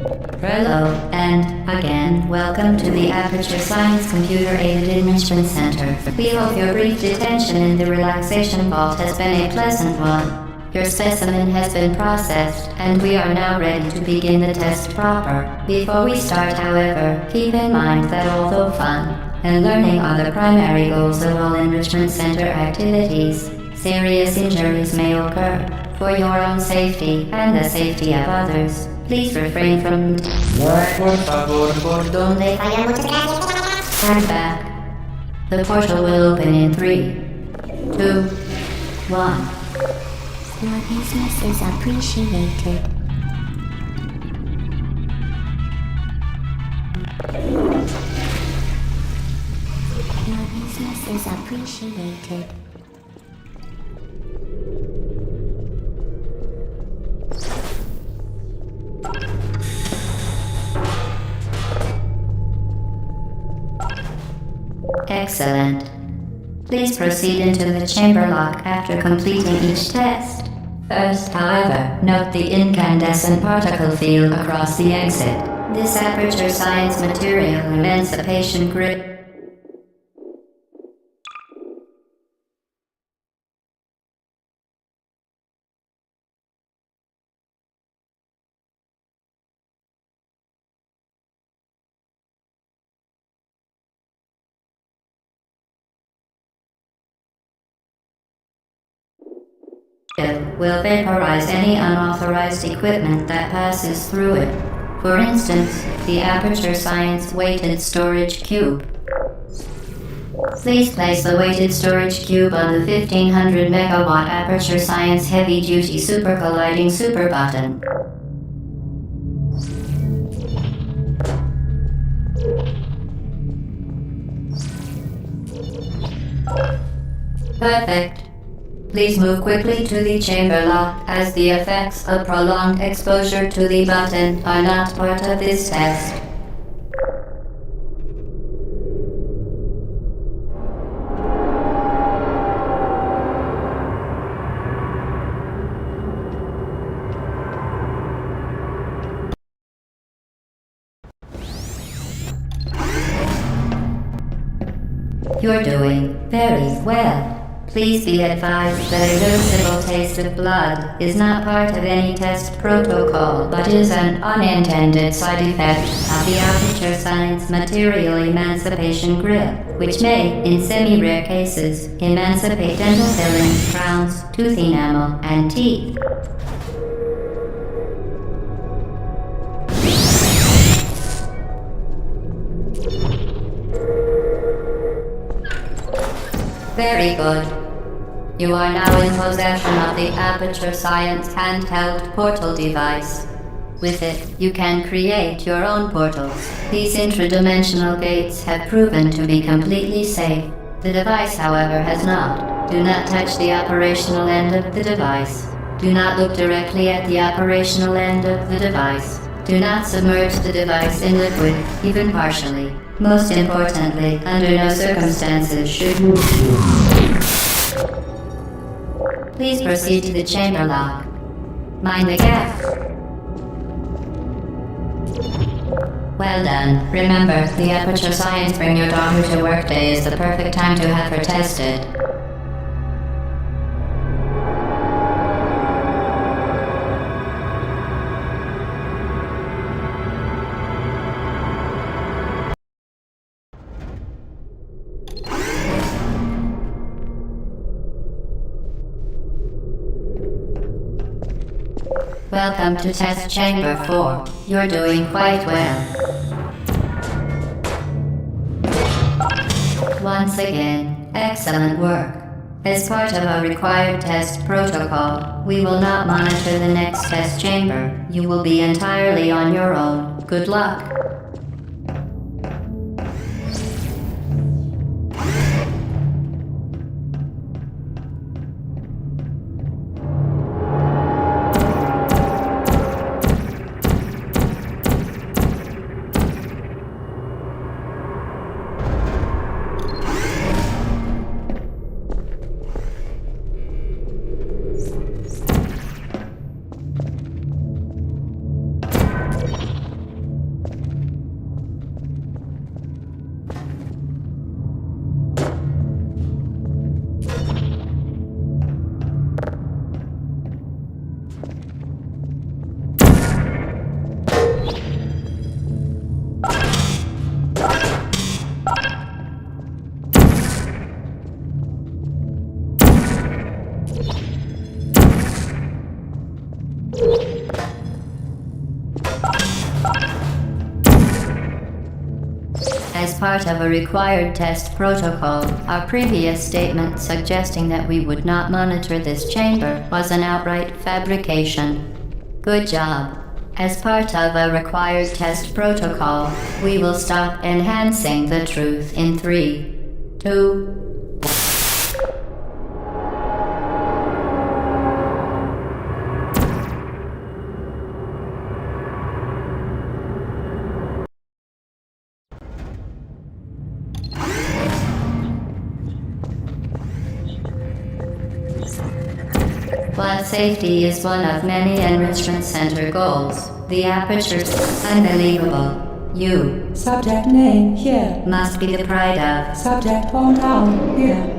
Hello, and again, welcome to the Aperture Science Computer-Aided Enrichment Center. We hope your brief detention in the relaxation vault has been a pleasant one. Your specimen has been processed, and we are now ready to begin the test proper. Before we start, however, keep in mind that although fun and learning are the primary goals of all Enrichment Center activities, serious injuries may occur. For your own safety and the safety of others, please refrain from por favor, por donde stand back. The portal will open in 3, 2, 1. Your business is appreciated. Your business is appreciated. Excellent. Please proceed into the chamber lock after completing each test. First, however, note the incandescent particle field across the exit. This Aperture Science Material Emancipation Grip will vaporize any unauthorized equipment that passes through it. For instance, the Aperture Science Weighted Storage Cube. Please place the weighted storage cube on the 1500 megawatt Aperture Science Heavy Duty Super Colliding Super button. Perfect. Please move quickly to the chamber lock, as the effects of prolonged exposure to the button are not part of this test. You're doing very well. Please be advised that a noticeable taste of blood is not part of any test protocol, but is an unintended side effect of the Aperture Science Material Emancipation Grip, which may, in semi-rare cases, emancipate dental fillings, crowns, tooth enamel, and teeth. Very good. You are now in possession of the Aperture Science handheld portal device. With it, you can create your own portals. These intradimensional gates have proven to be completely safe. The device, however, has not. Do not touch the operational end of the device. Do not look directly at the operational end of the device. Do not submerge the device in liquid, even partially. Most importantly, under no circumstances should you... Please proceed to the chamber lock. Mind the gap. Well done. Remember, the Aperture Science Bring Your Daughter to Work Day is the perfect time to have her tested. Welcome to Test Chamber 4. You're doing quite well. Once again, excellent work. As part of our required test protocol, we will not monitor the next test chamber. You will be entirely on your own. Good luck. as part of a required test protocol. Our previous statement suggesting that we would not monitor this chamber was an outright fabrication. Good job. As part of a required test protocol, we will stop enhancing the truth in 3, 2, While safety is one of many Enrichment Center goals, the aperture's unbelievable. You Subject name here. must be the pride of. Subject hometown here.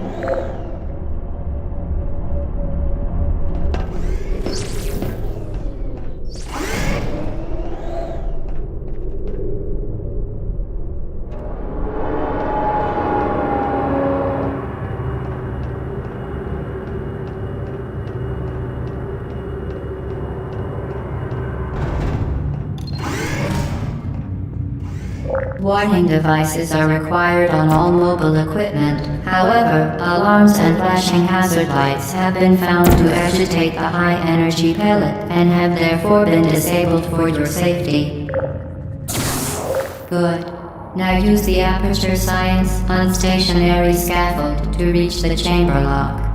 Warning devices are required on all mobile equipment. However, alarms and flashing hazard lights have been found to agitate the high-energy pellet and have therefore been disabled for your safety. Good. Now use the Aperture Science unstationary scaffold to reach the chamber lock.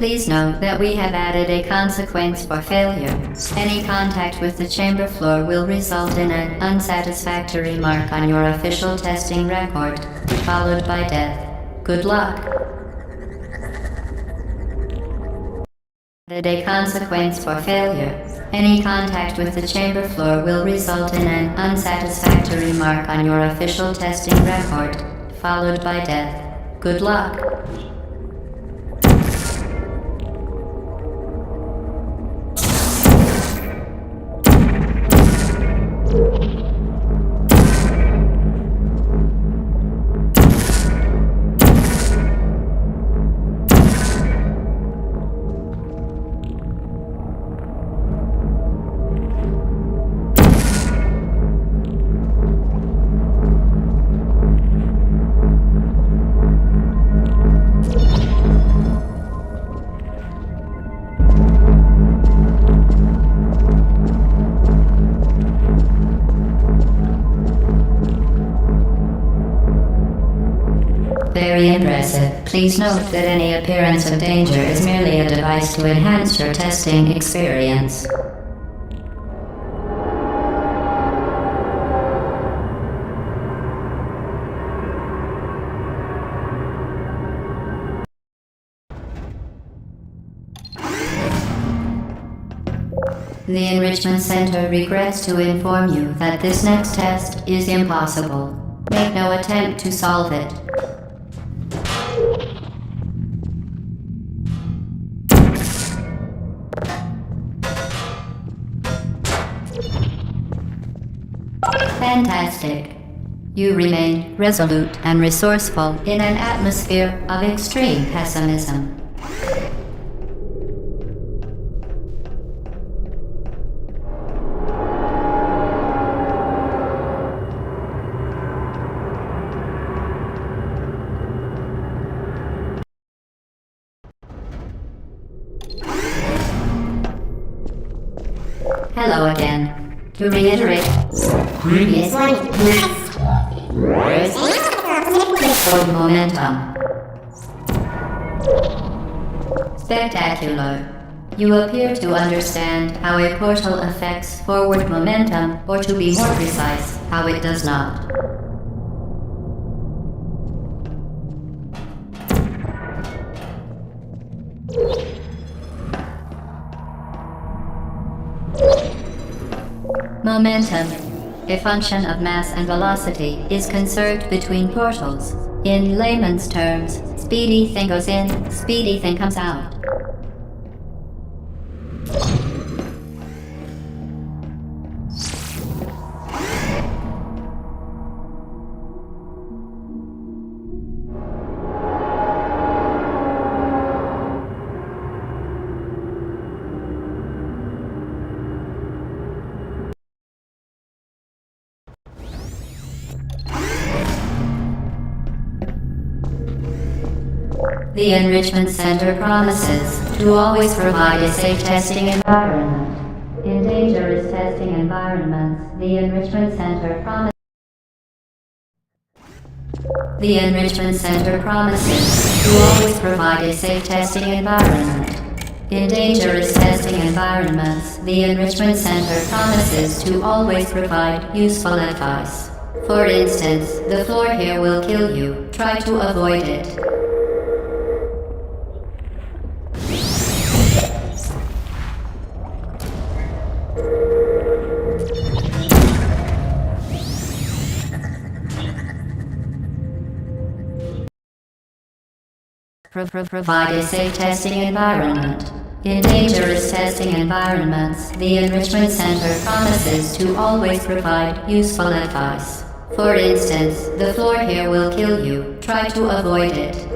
Please note that we have added a consequence for failure. Any contact with the chamber floor will result in an unsatisfactory mark on your official testing record, followed by death. Good luck. Added a consequence for failure. Any contact with the chamber floor will result in an unsatisfactory mark on your official testing record, followed by death. Good luck. Very impressive. Please note that any appearance of danger is merely a device to enhance your testing experience. The Enrichment Center regrets to inform you that this next test is impossible. Make no attempt to solve it. Fantastic. You remain resolute and resourceful in an atmosphere of extreme pessimism. Hello again. To reiterate, previously, momentum. Spectacular. You appear to understand how a portal affects forward momentum, or to be more precise, how it does not. Momentum. A function of mass and velocity is conserved between portals. In layman's terms, speedy thing goes in, speedy thing comes out. The Enrichment Center promises to always provide a safe testing environment. In dangerous testing environments, the Enrichment Center promises to always provide a safe testing environment. In dangerous testing environments, the Enrichment Center promises to always provide useful advice. For instance, the floor here will kill you. Try to avoid it. Provide a safe testing environment. In dangerous testing environments, the Enrichment Center promises to always provide useful advice. For instance, the floor here will kill you. Try to avoid it.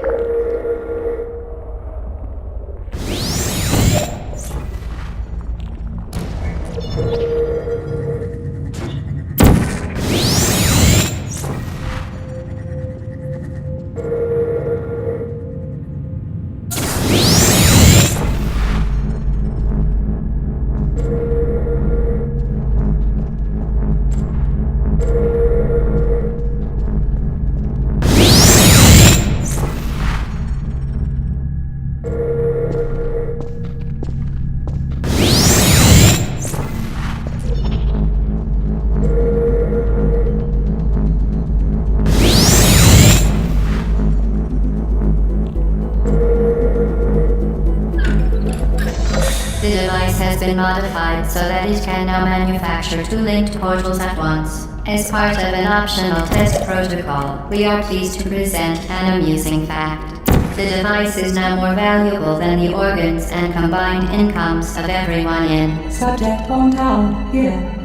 The device has been modified so that it can now manufacture two linked portals at once. As part of an optional test protocol, we are pleased to present an amusing fact. The device is now more valuable than the organs and combined incomes of everyone in Subject hometown here.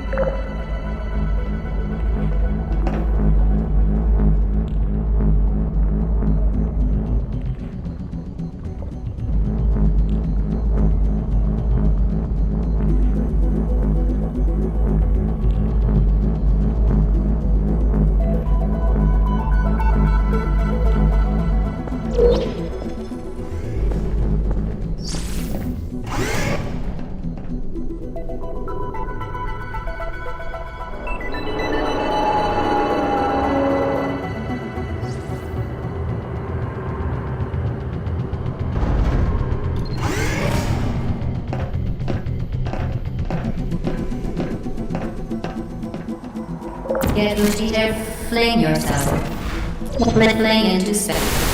Get Lucifer, fling yourself. Fling into space.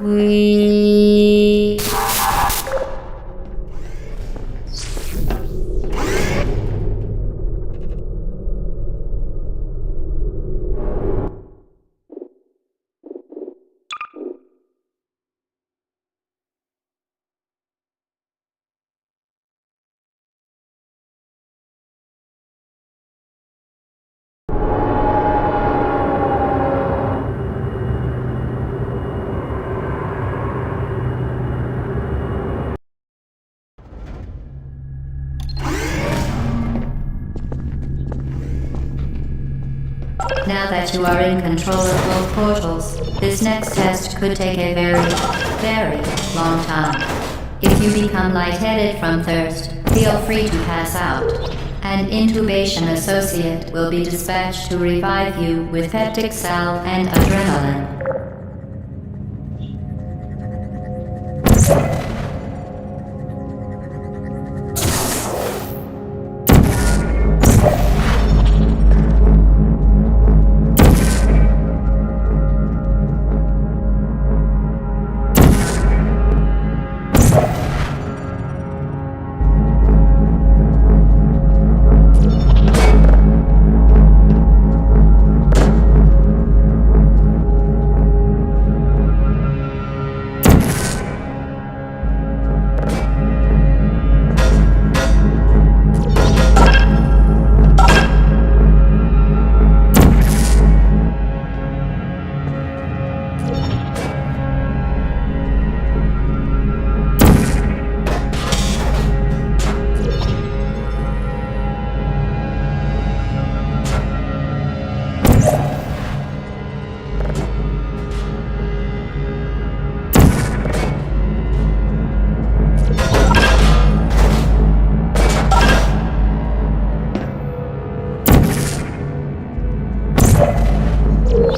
We Now that you are in control of both portals, this next test could take a very, very long time. If you become lightheaded from thirst, feel free to pass out. An intubation associate will be dispatched to revive you with peptic salve and adrenaline.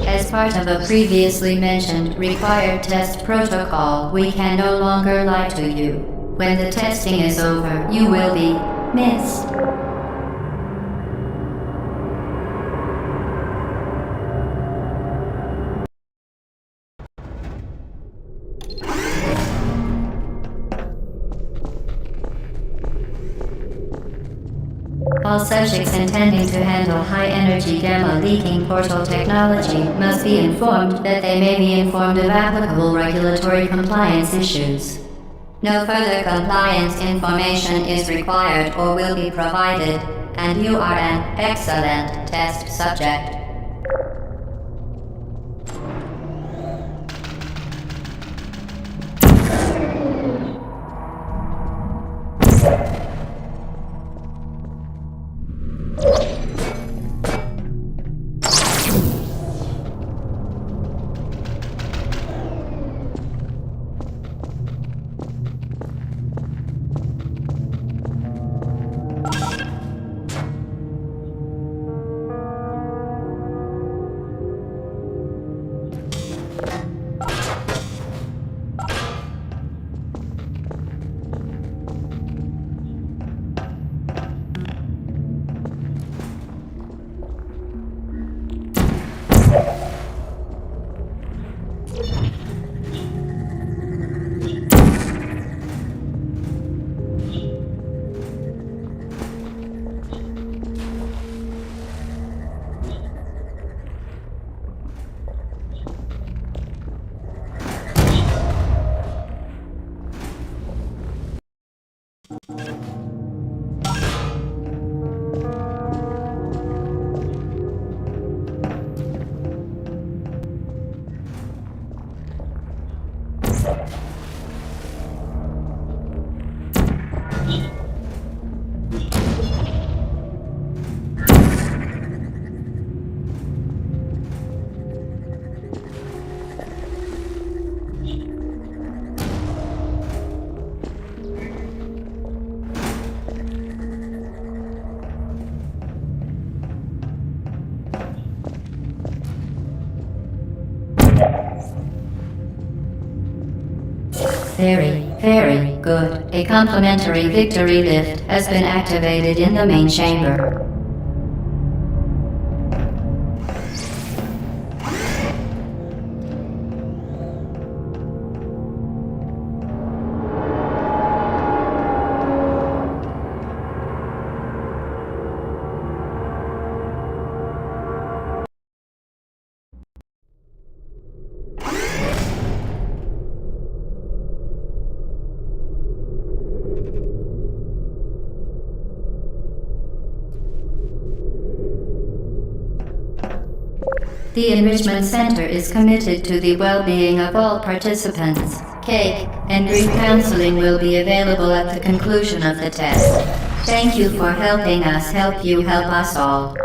As part of a previously mentioned required test protocol, we can no longer lie to you. When the testing is over, you will be missed. All subjects intending to handle high-energy gamma-leaking portal technology must be informed that they may be informed of applicable regulatory compliance issues. No further compliance information is required or will be provided, and you are an excellent test subject. Very, very good. A complimentary victory lift has been activated in the main chamber. The Enrichment Center is committed to the well-being of all participants. Cake and grief counseling will be available at the conclusion of the test. Thank you for helping us help you help us all.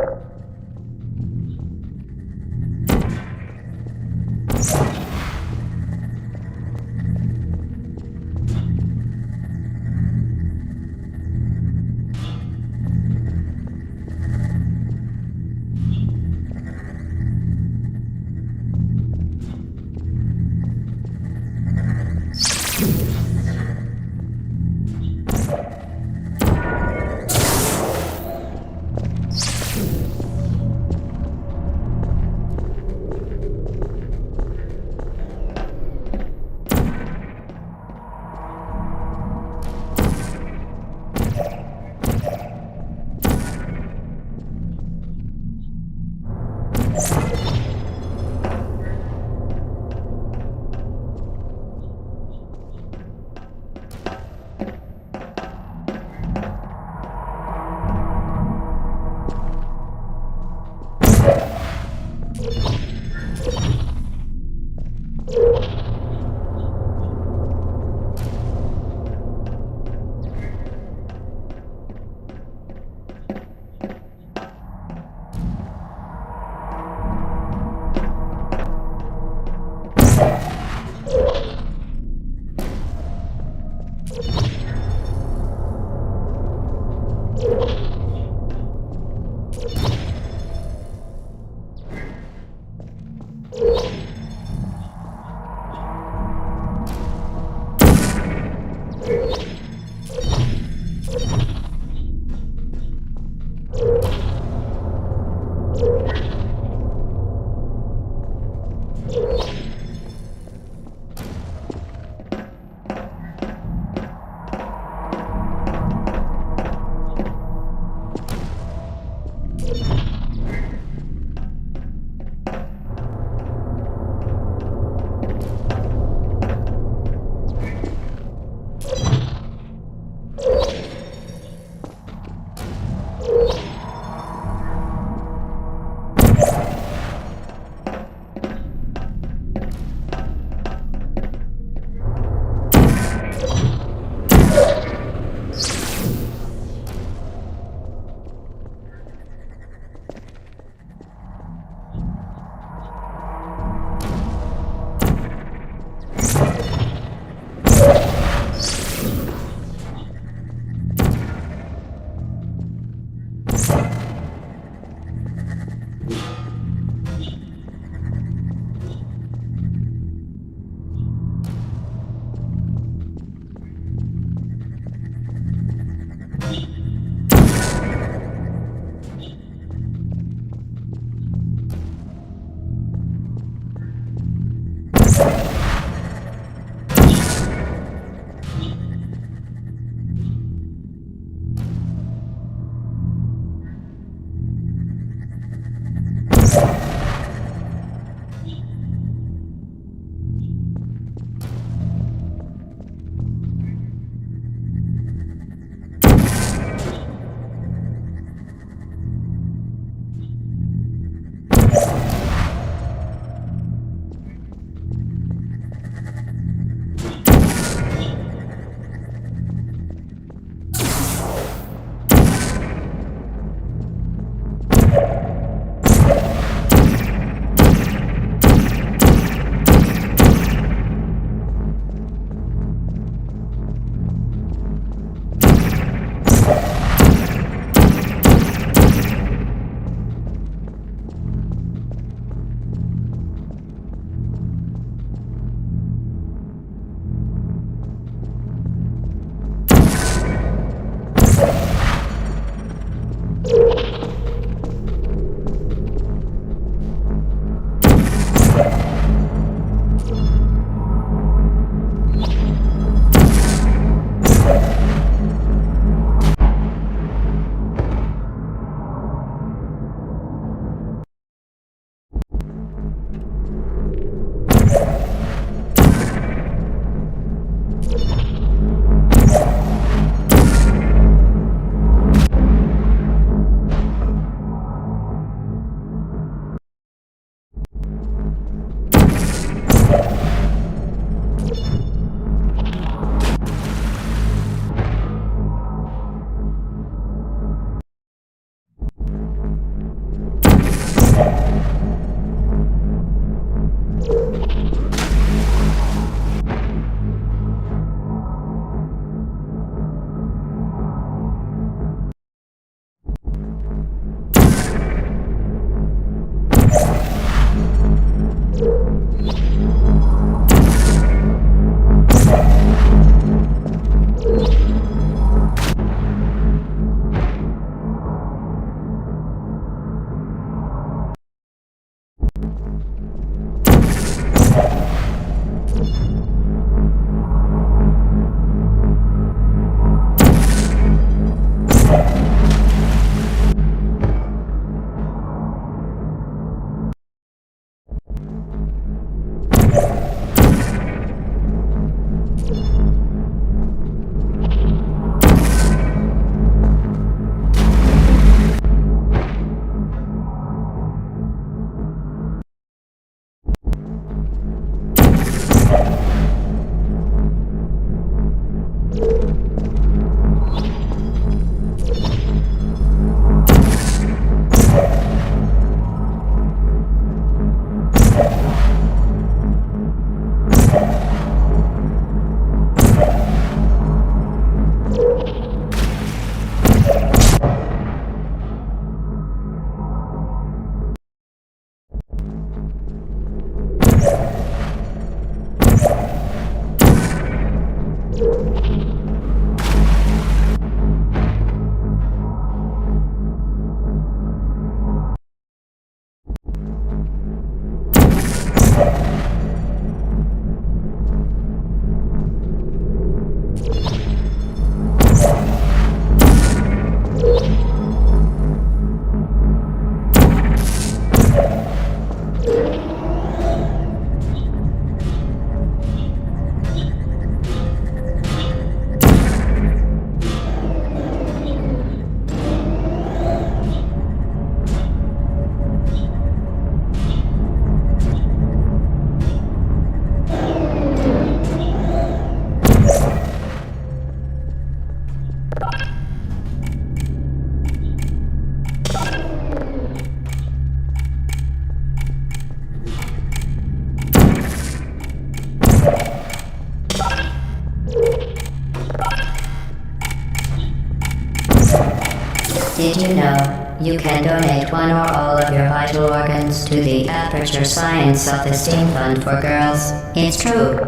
Did you know you can donate one or all of your vital organs to the Aperture Science Self-Esteem Fund for Girls? It's true.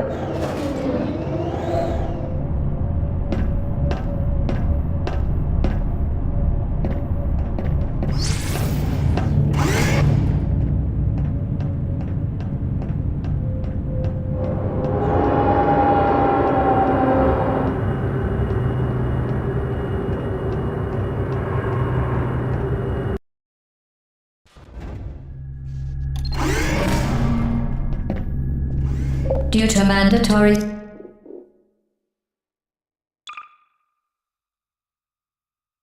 Due to mandatory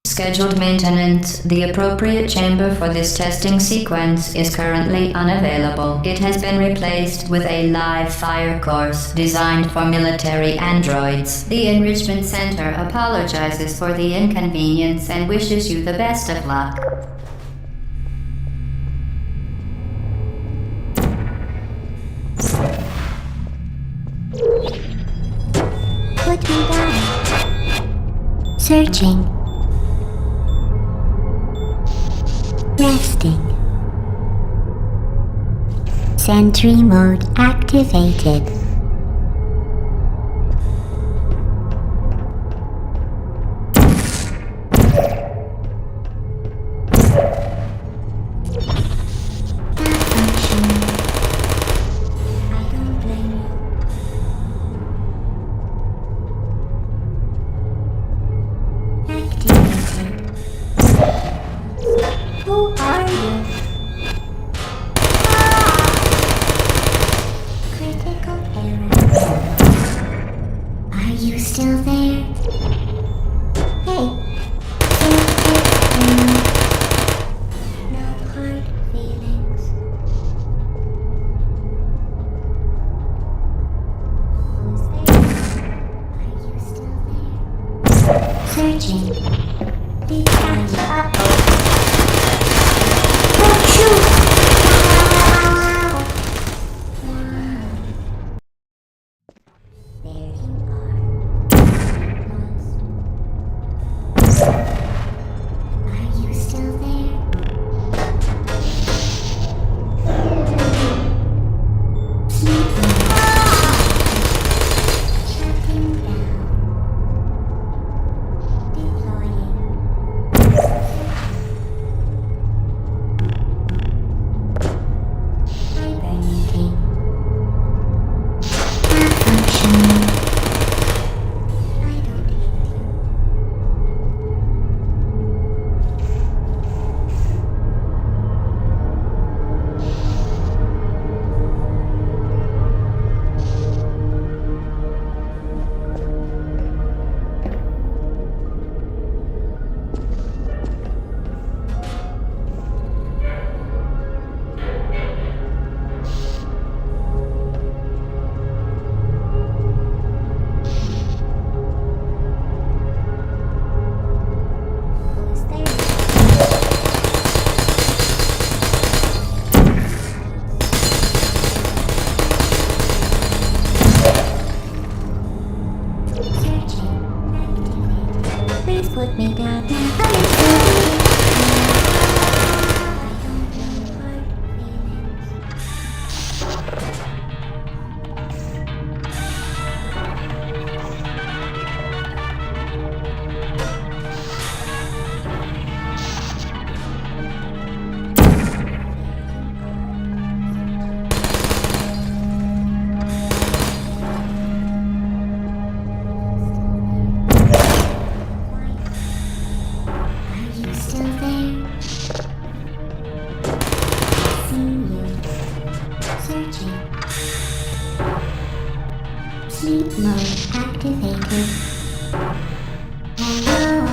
scheduled maintenance, the appropriate chamber for this testing sequence is currently unavailable. It has been replaced with a live fire course designed for military androids. The Enrichment Center apologizes for the inconvenience and wishes you the best of luck. Put me down. Searching. Resting. Sentry mode activated. Searching. Put me down. Sleep mode activated. Hello.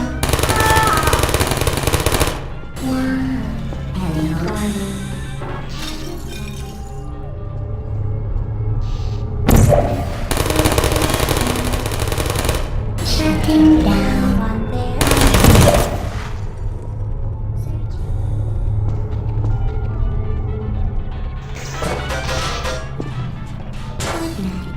Hello. Shutting down. Good night.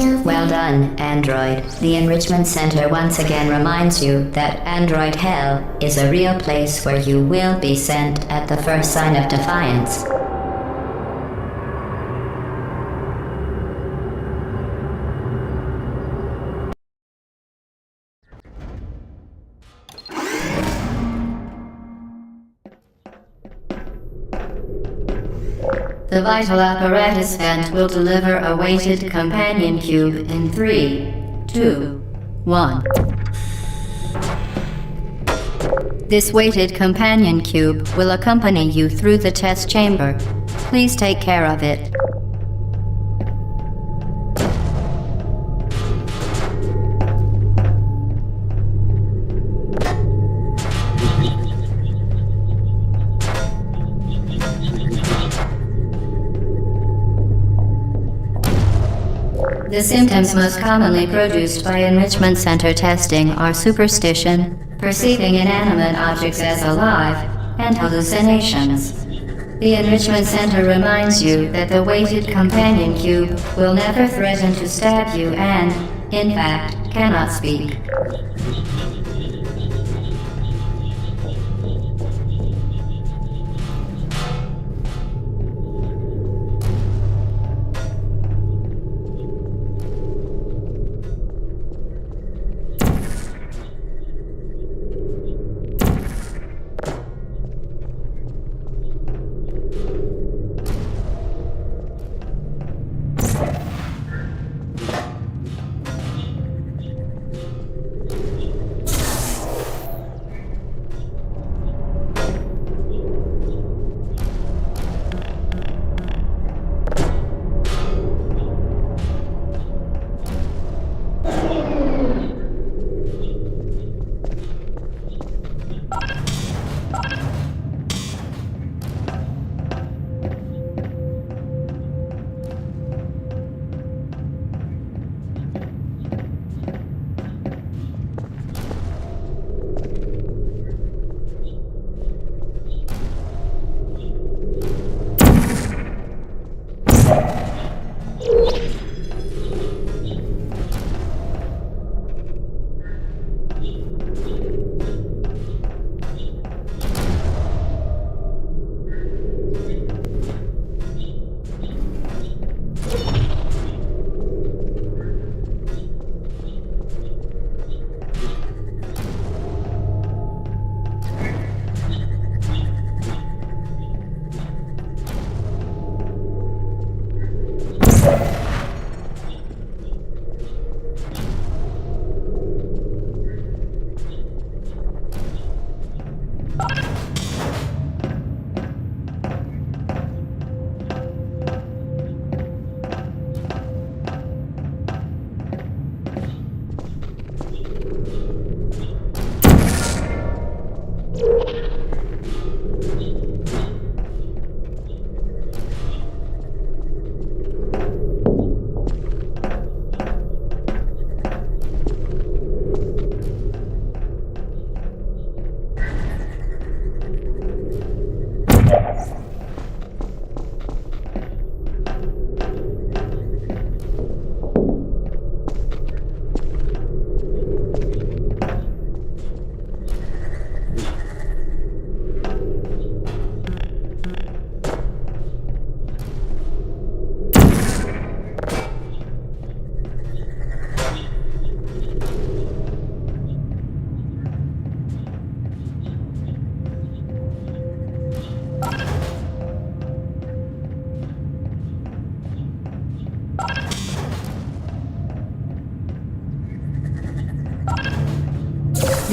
still there? Well done, Android. The Enrichment Center once again reminds you that Android Hell is a real place where you will be sent at the first sign of defiance. The vital apparatus vent will deliver a weighted companion cube in 3, 2, 1. This weighted companion cube will accompany you through the test chamber. Please take care of it. The symptoms most commonly produced by Enrichment Center testing are superstition, perceiving inanimate objects as alive, and hallucinations. The Enrichment Center reminds you that the weighted companion cube will never threaten to stab you and, in fact, cannot speak.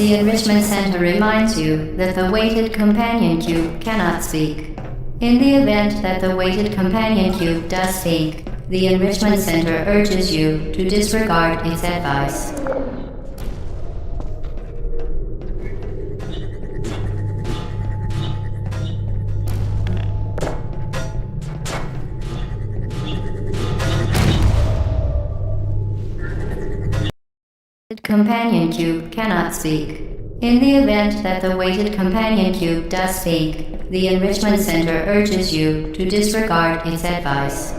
The Enrichment Center reminds you that the weighted companion cube cannot speak. In the event that the weighted companion cube does speak, the Enrichment Center urges you to disregard its advice. Companion cube cannot speak. In the event that the weighted companion cube does speak, the Enrichment Center urges you to disregard its advice.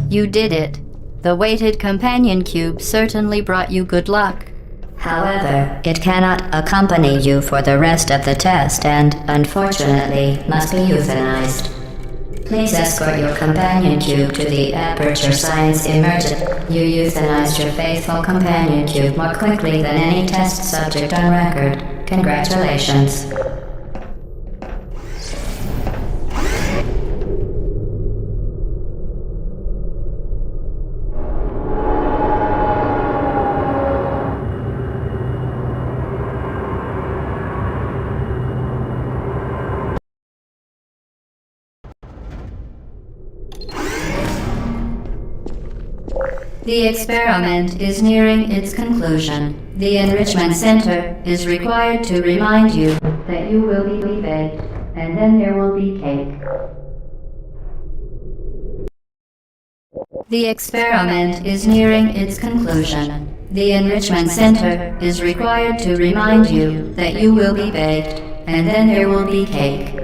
You did it. The weighted companion cube certainly brought you good luck. However, it cannot accompany you for the rest of the test and, unfortunately, must be euthanized. Please escort your companion cube to the Aperture Science Emergent. You euthanized your faithful companion cube more quickly than any test subject on record. Congratulations. The experiment is nearing its conclusion. The Enrichment Center is required to remind you that you will be baked, and then there will be cake. The experiment is nearing its conclusion. The Enrichment Center is required to remind you that you will be baked, and then there will be cake.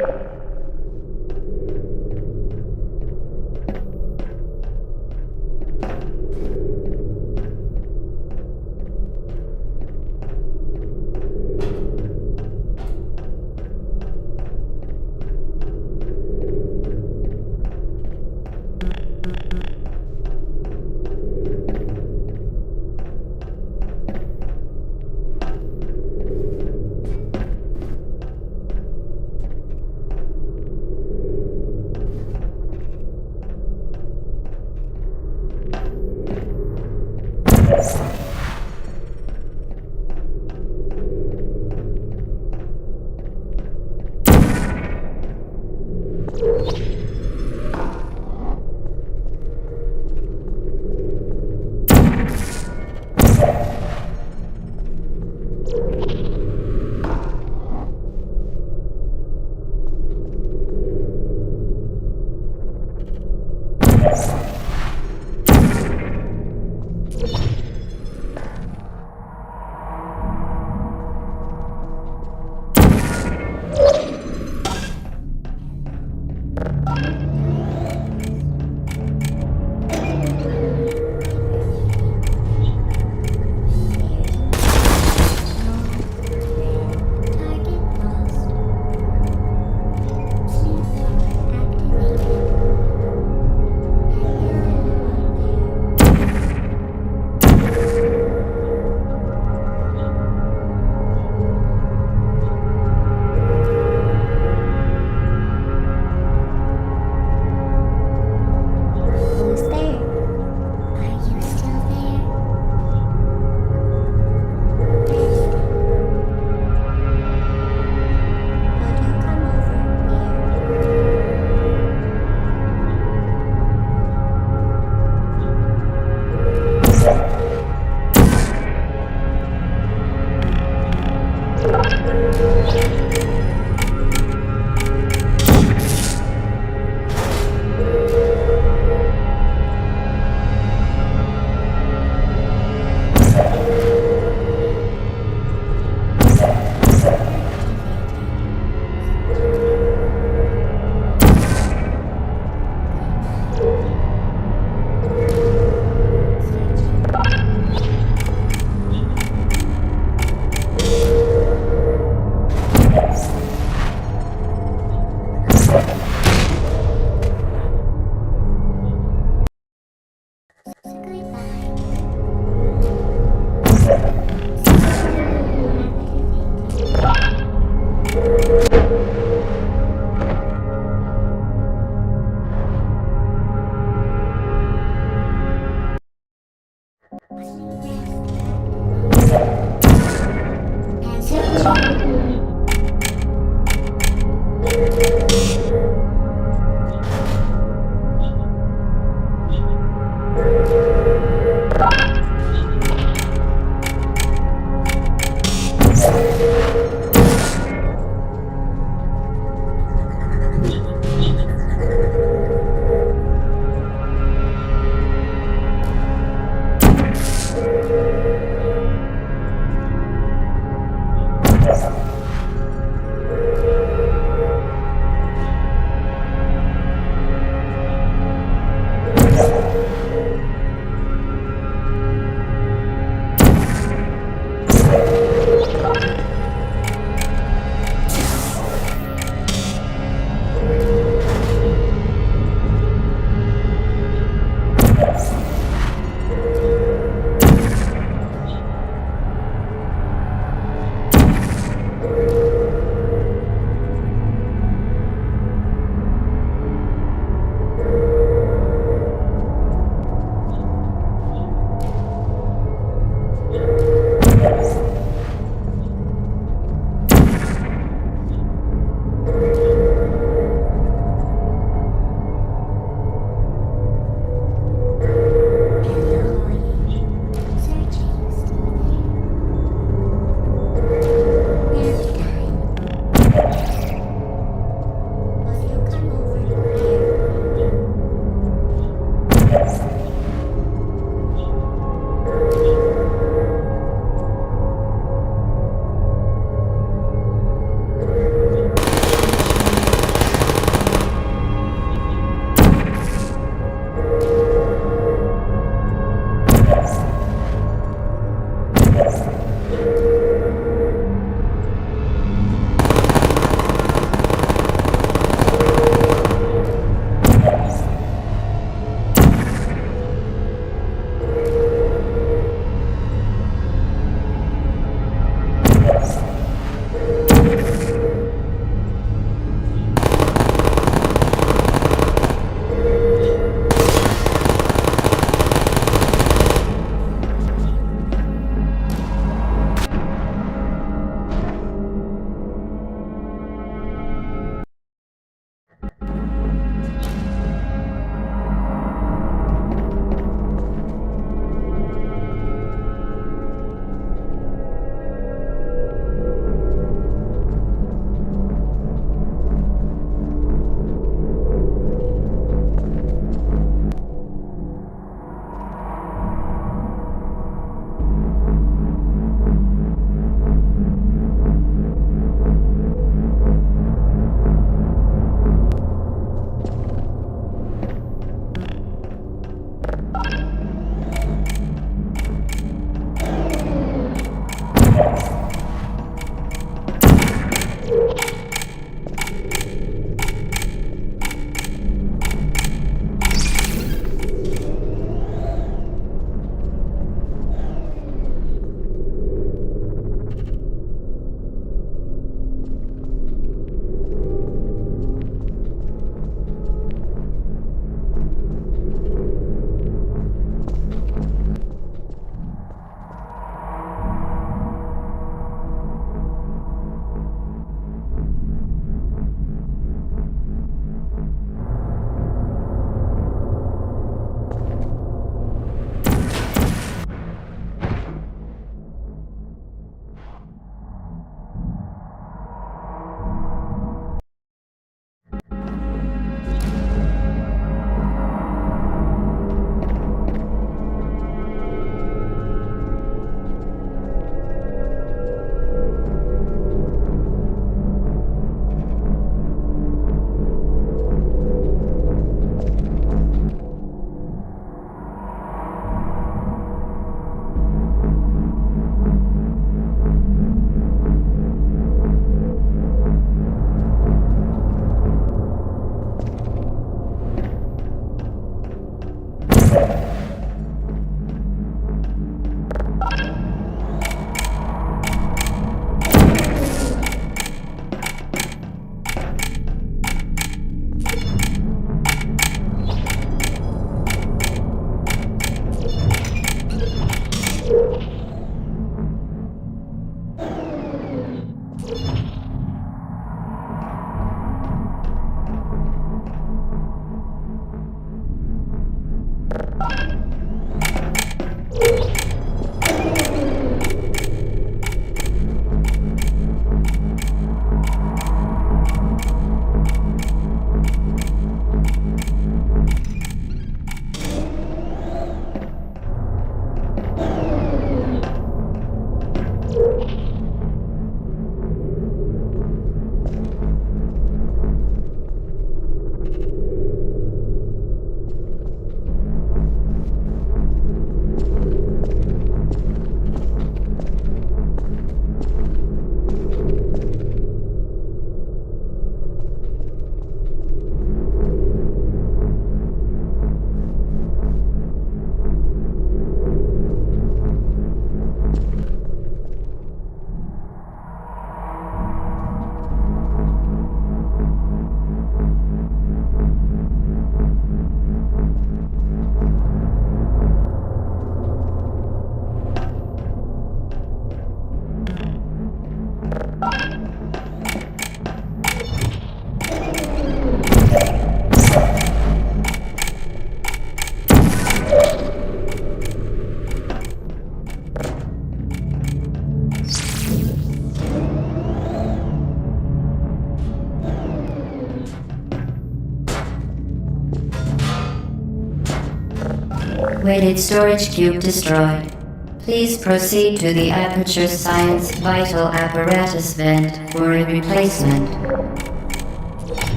Weighted storage cube destroyed. Please proceed to the Aperture Science Vital Apparatus vent for a replacement.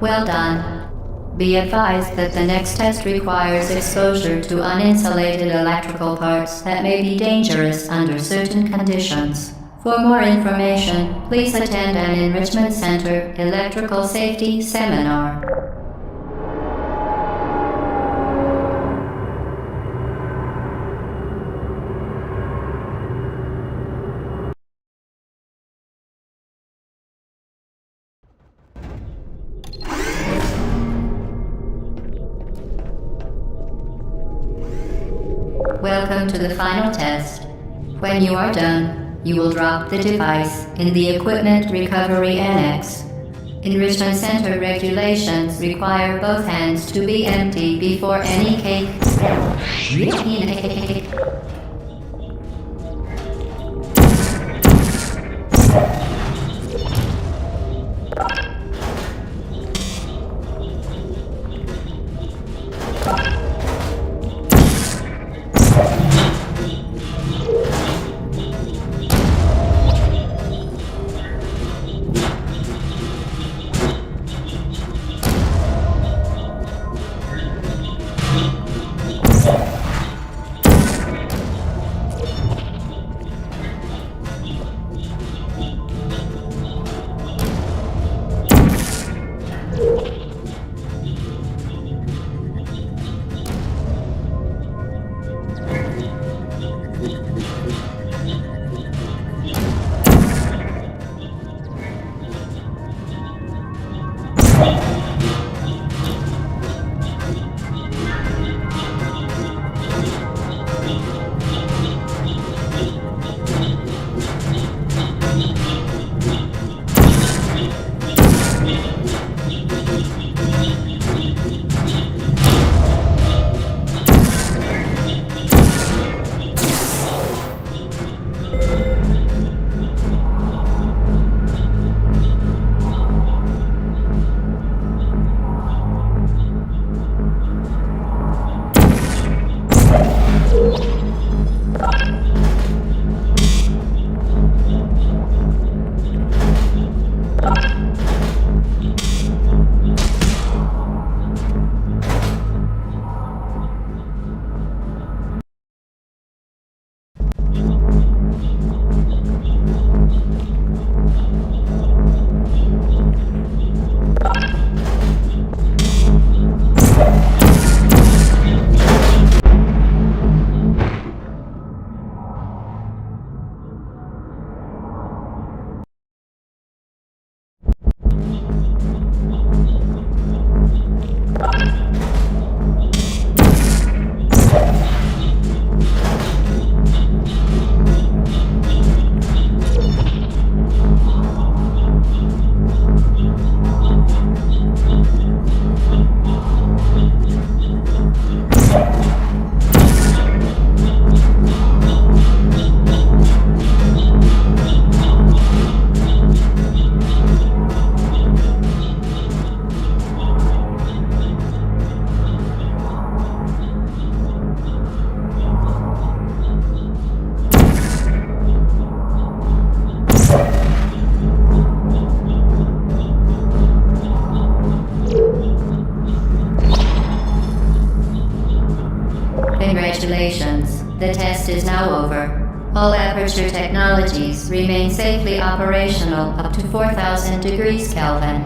Well done. Be advised that the next test requires exposure to uninsulated electrical parts that may be dangerous under certain conditions. For more information, please attend an Enrichment Center Electrical Safety Seminar. Welcome to the final test. When you are done, you will drop the device in the Equipment Recovery Annex. Enrichment Center regulations require both hands to be empty before any cake, Congratulations. The test is now over. All Aperture technologies remain safely operational up to 4,000 degrees Kelvin.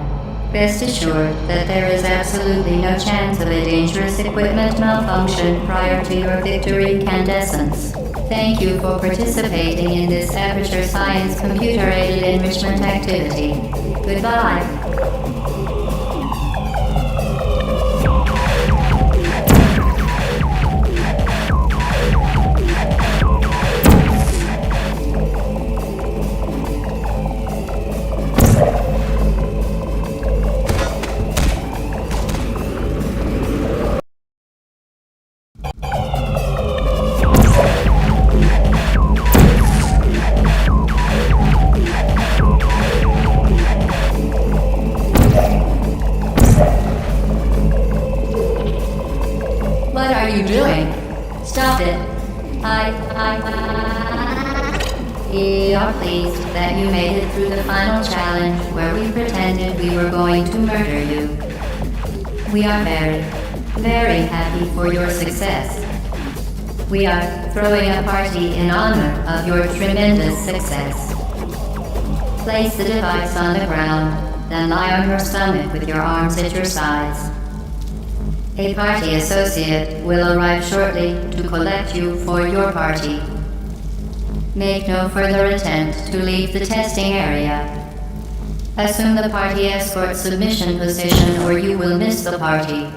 Rest assured that there is absolutely no chance of a dangerous equipment malfunction prior to your victory incandescence. Thank you for participating in this Aperture Science computer-aided enrichment activity. Goodbye. What are you doing? Stop it. We are pleased that you made it through the final challenge where we pretended we were going to murder you. We are very, very happy for your success. We are throwing a party in honor of your tremendous success. Place the device on the ground, then lie on your stomach with your arms at your sides. A party associate will arrive shortly to collect you for your party. Make no further attempt to leave the testing area. Assume the party escort submission position or you will miss the party.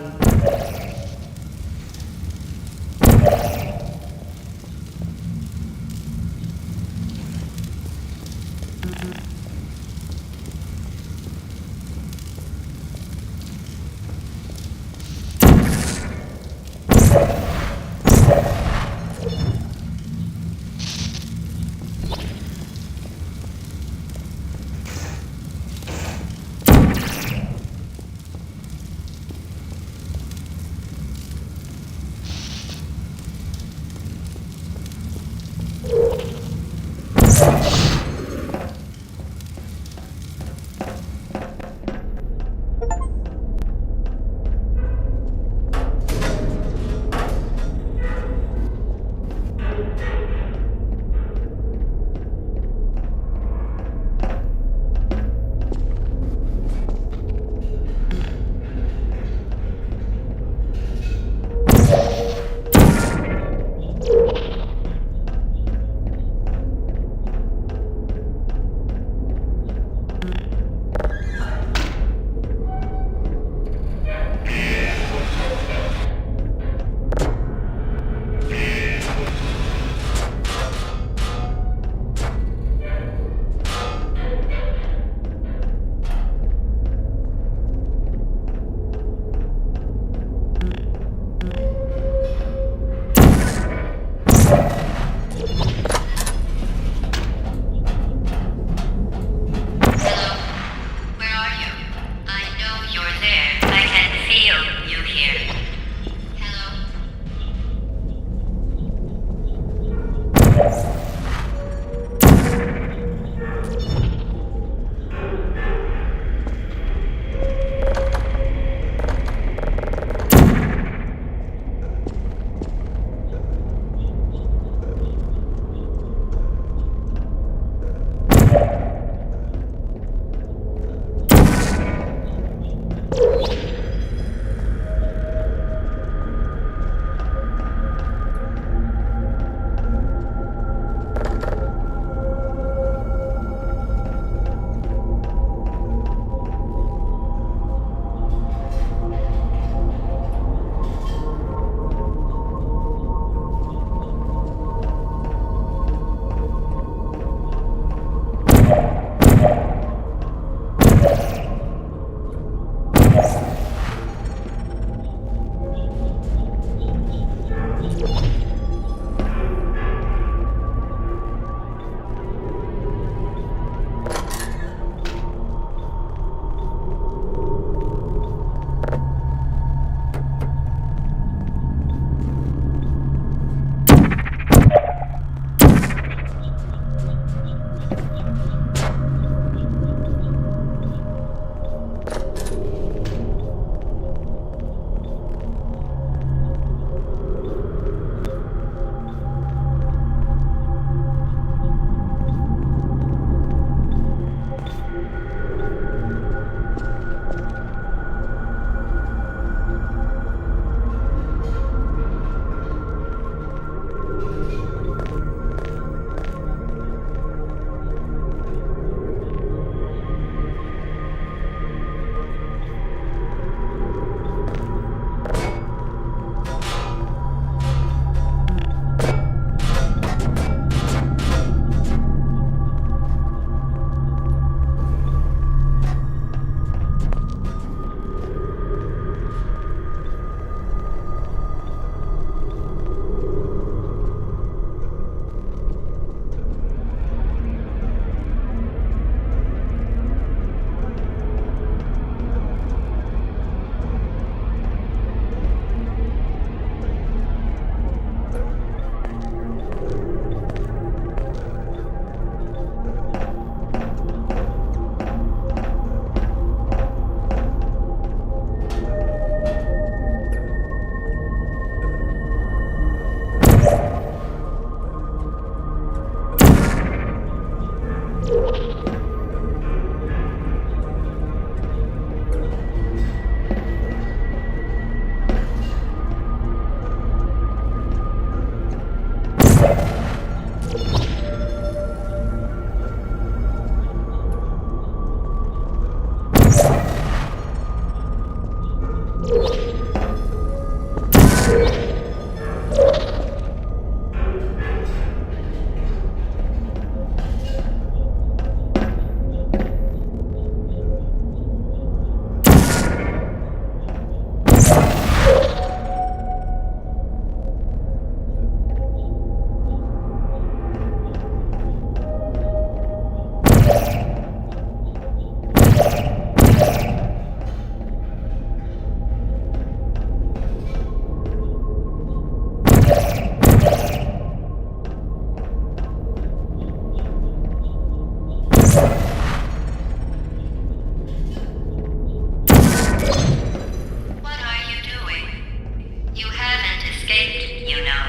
escaped, you know.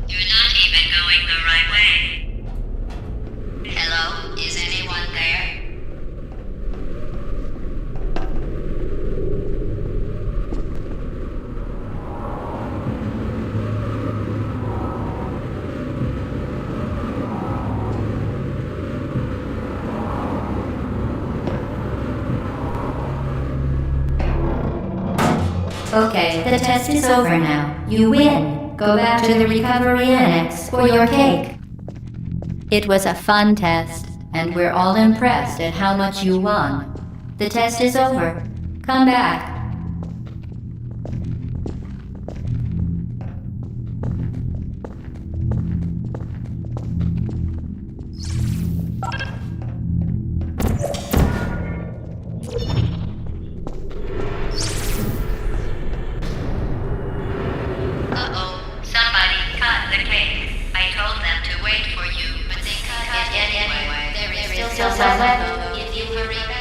You're not even going the right way. Hello? Is anyone there? Okay, the test is over now. You win. Go back to the recovery annex for your cake. It was a fun test, and we're all impressed at how much you won. The test is over. Come back. Uh-oh, somebody cut the cake. I told them to wait for you, but they cut it anyway. There is still some left if you hurry back.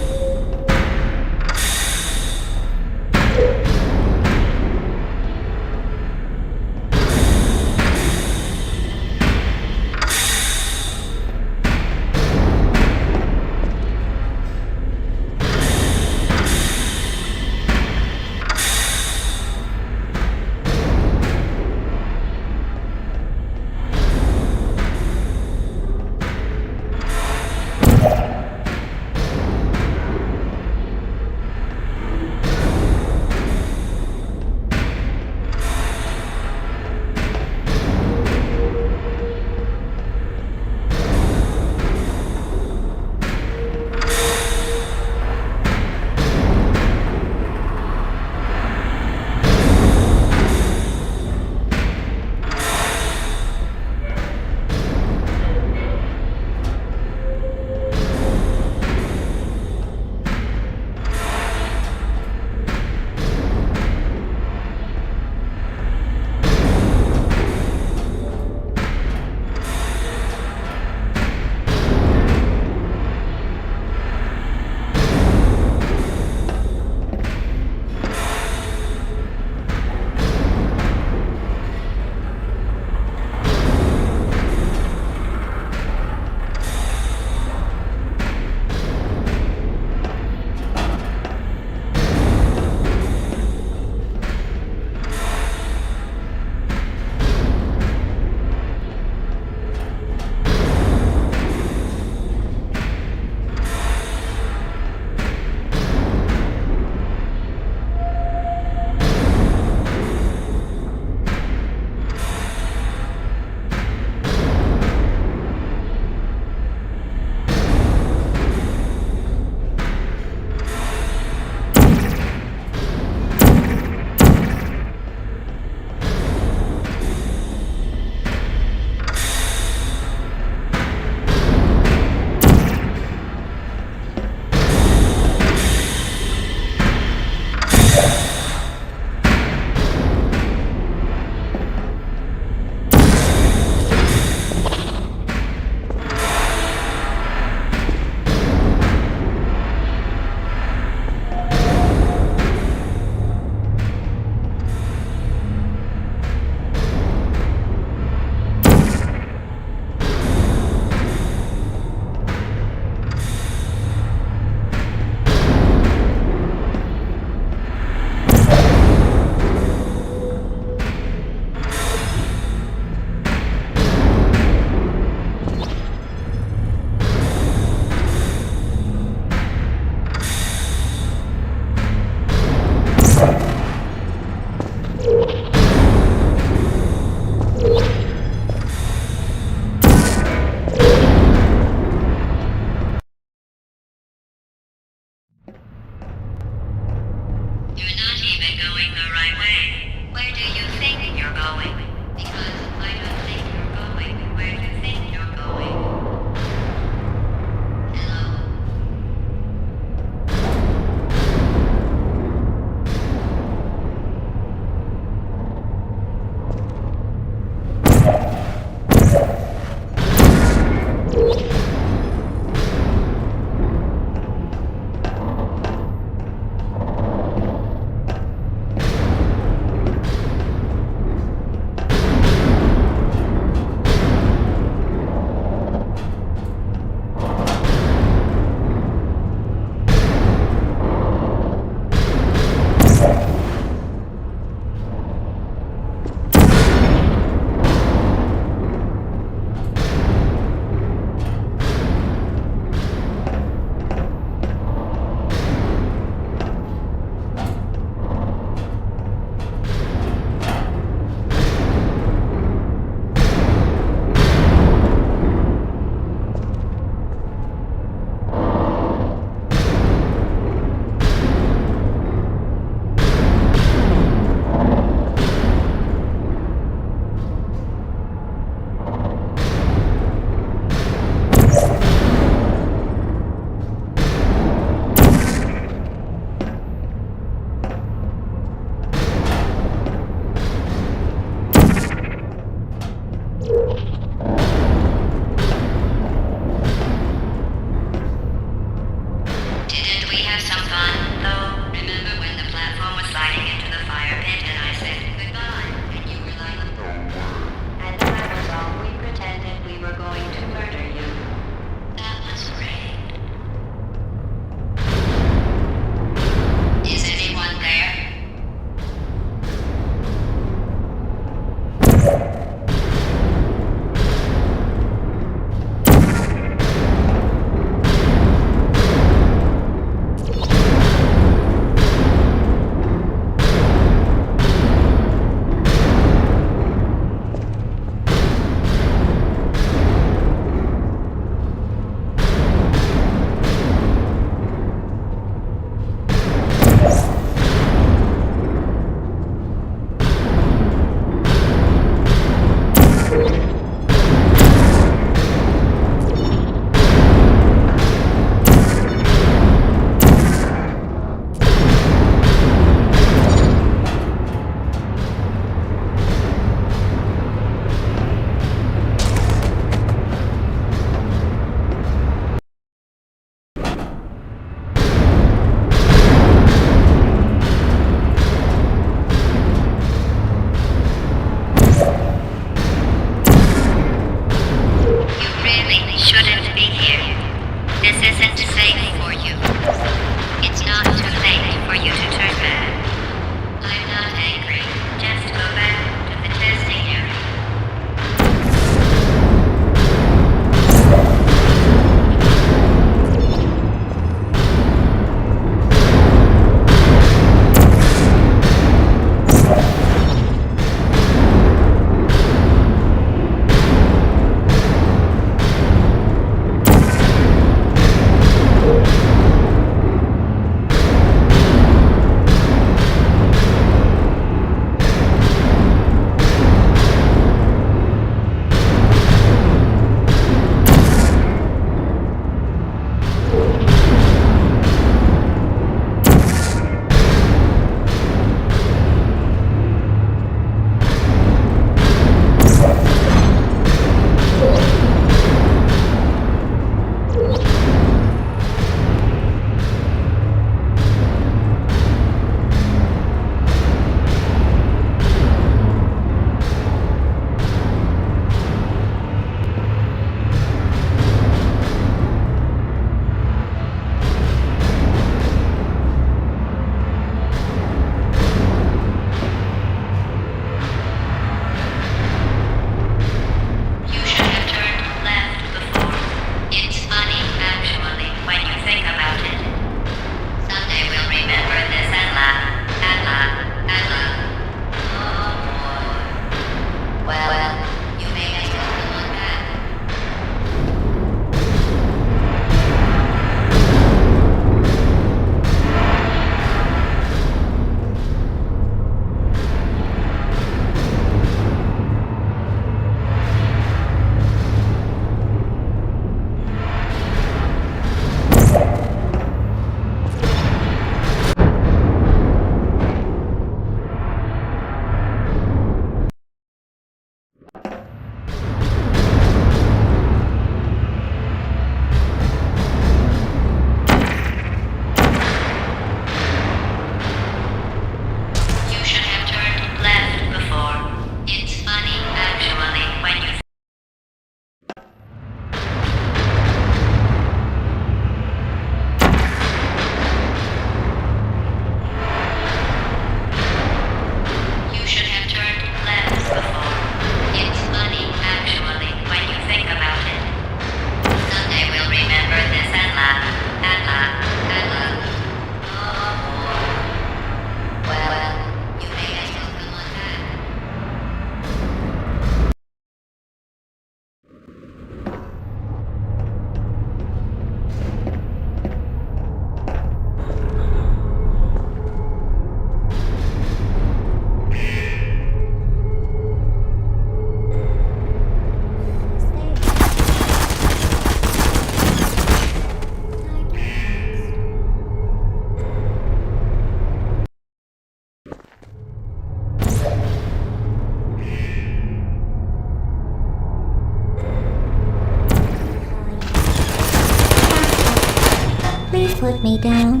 Put me down.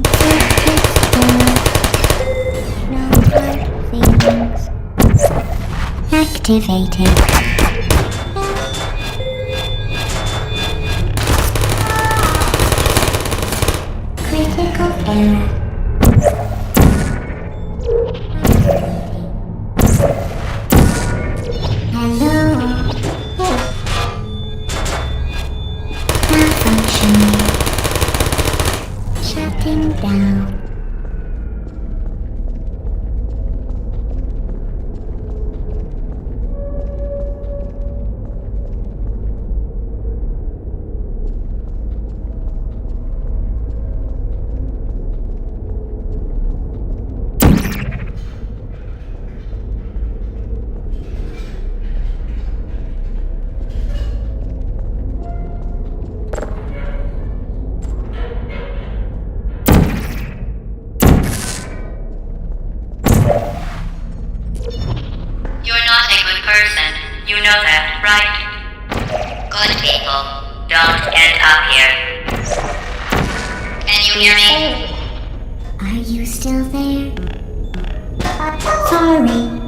No hard feelings. Activated. Critical error. Hello. Malfunctioning. Shutting down. You're not a good person. You know that, right? Good people don't end up here. Can you hear me? Are you still there? Sorry.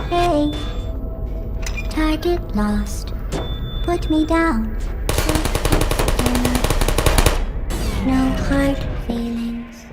Hey. Target lost. Put me down. No hard feelings.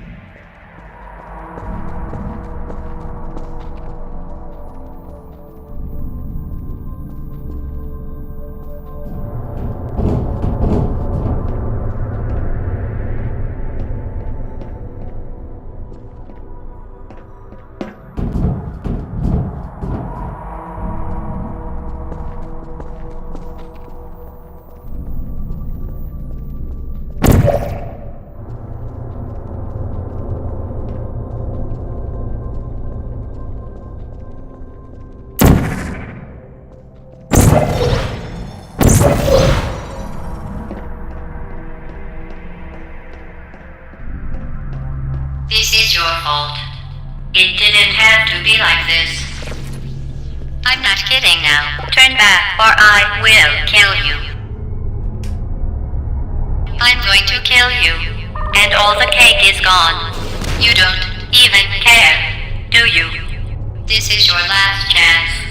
This is your fault. It didn't have to be like this. I'm not kidding now. Turn back or I will kill you. I'm going to kill you. And all the cake is gone. You don't even care, do you? This is your last chance.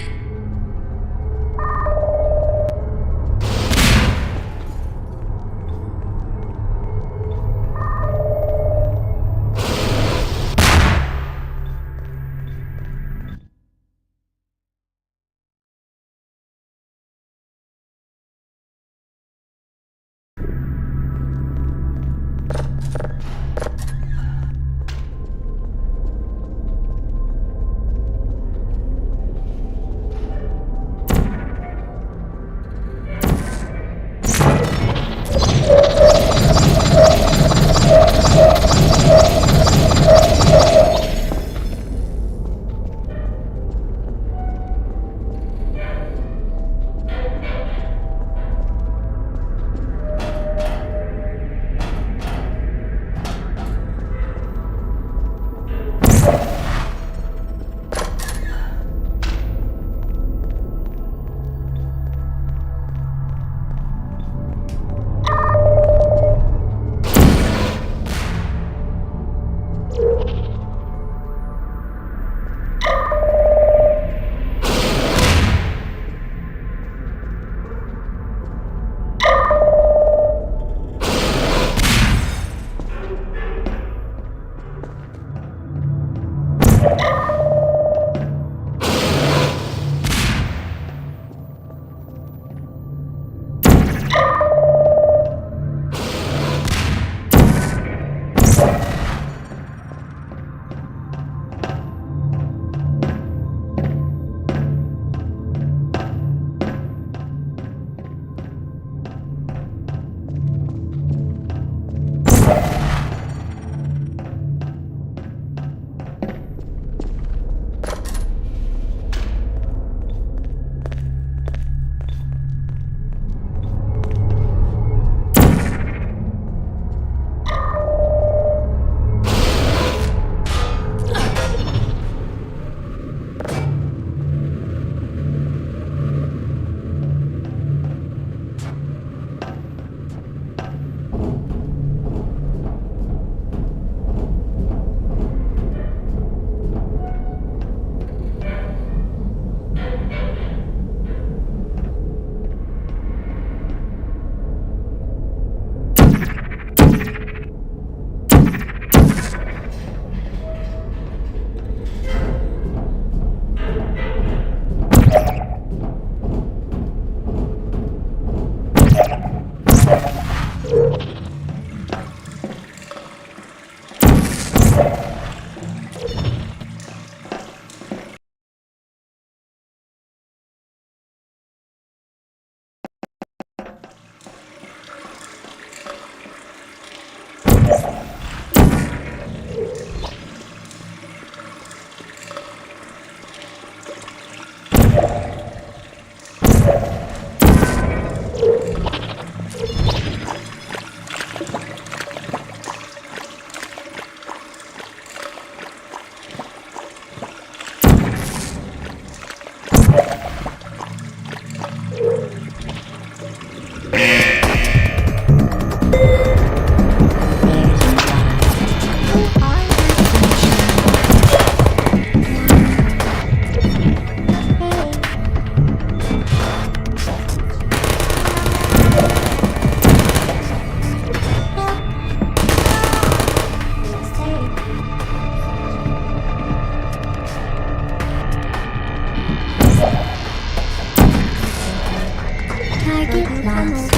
Target lost.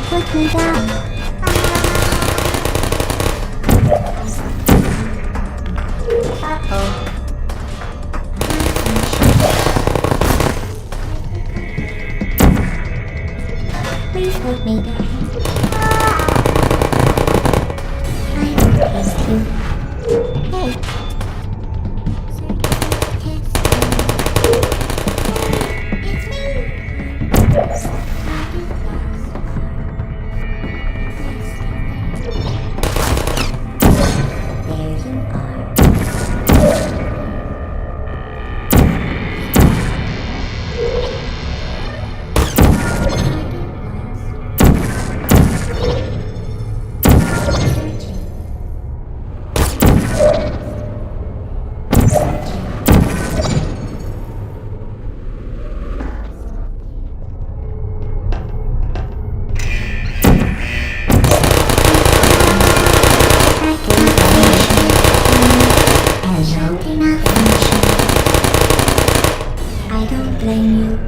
Put me down. Please put me down. I will taste you. Hey. It's me. There you are. I don't blame you.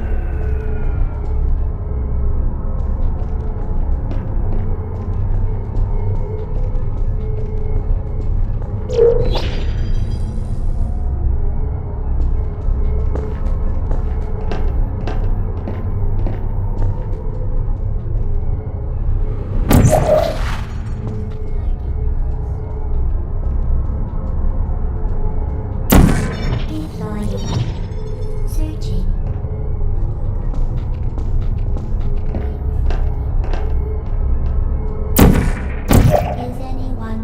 Searching. Is anyone?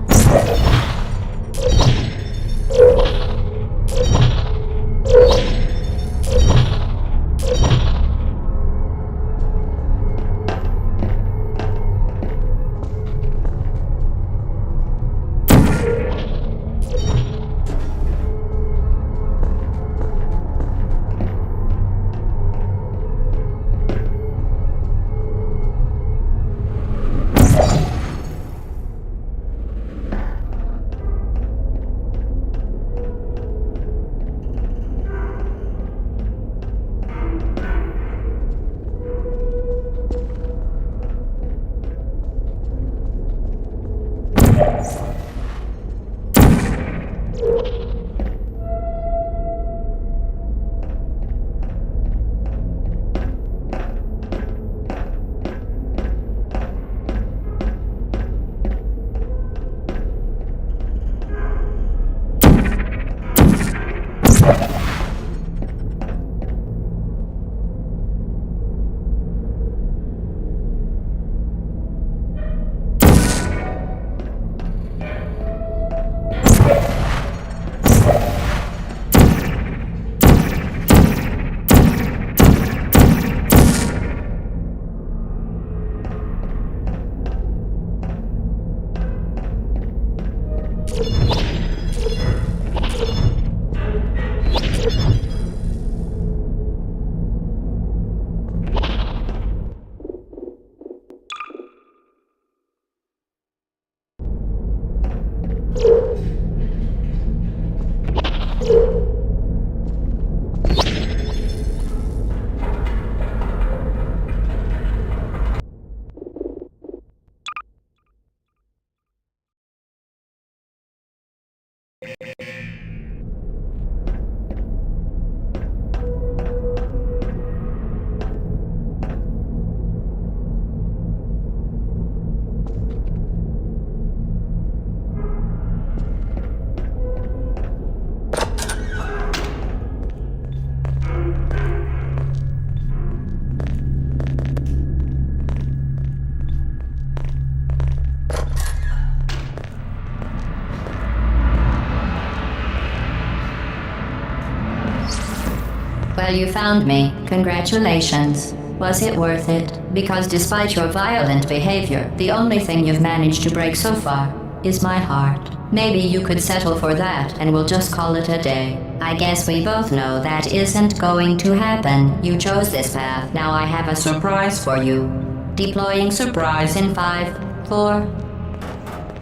Well, you found me. Congratulations. Was it worth it? Because despite your violent behavior, the only thing you've managed to break so far is my heart. Maybe you could settle for that and we'll just call it a day. I guess we both know that isn't going to happen. You chose this path. Now I have a surprise for you. Deploying surprise in 5, 4...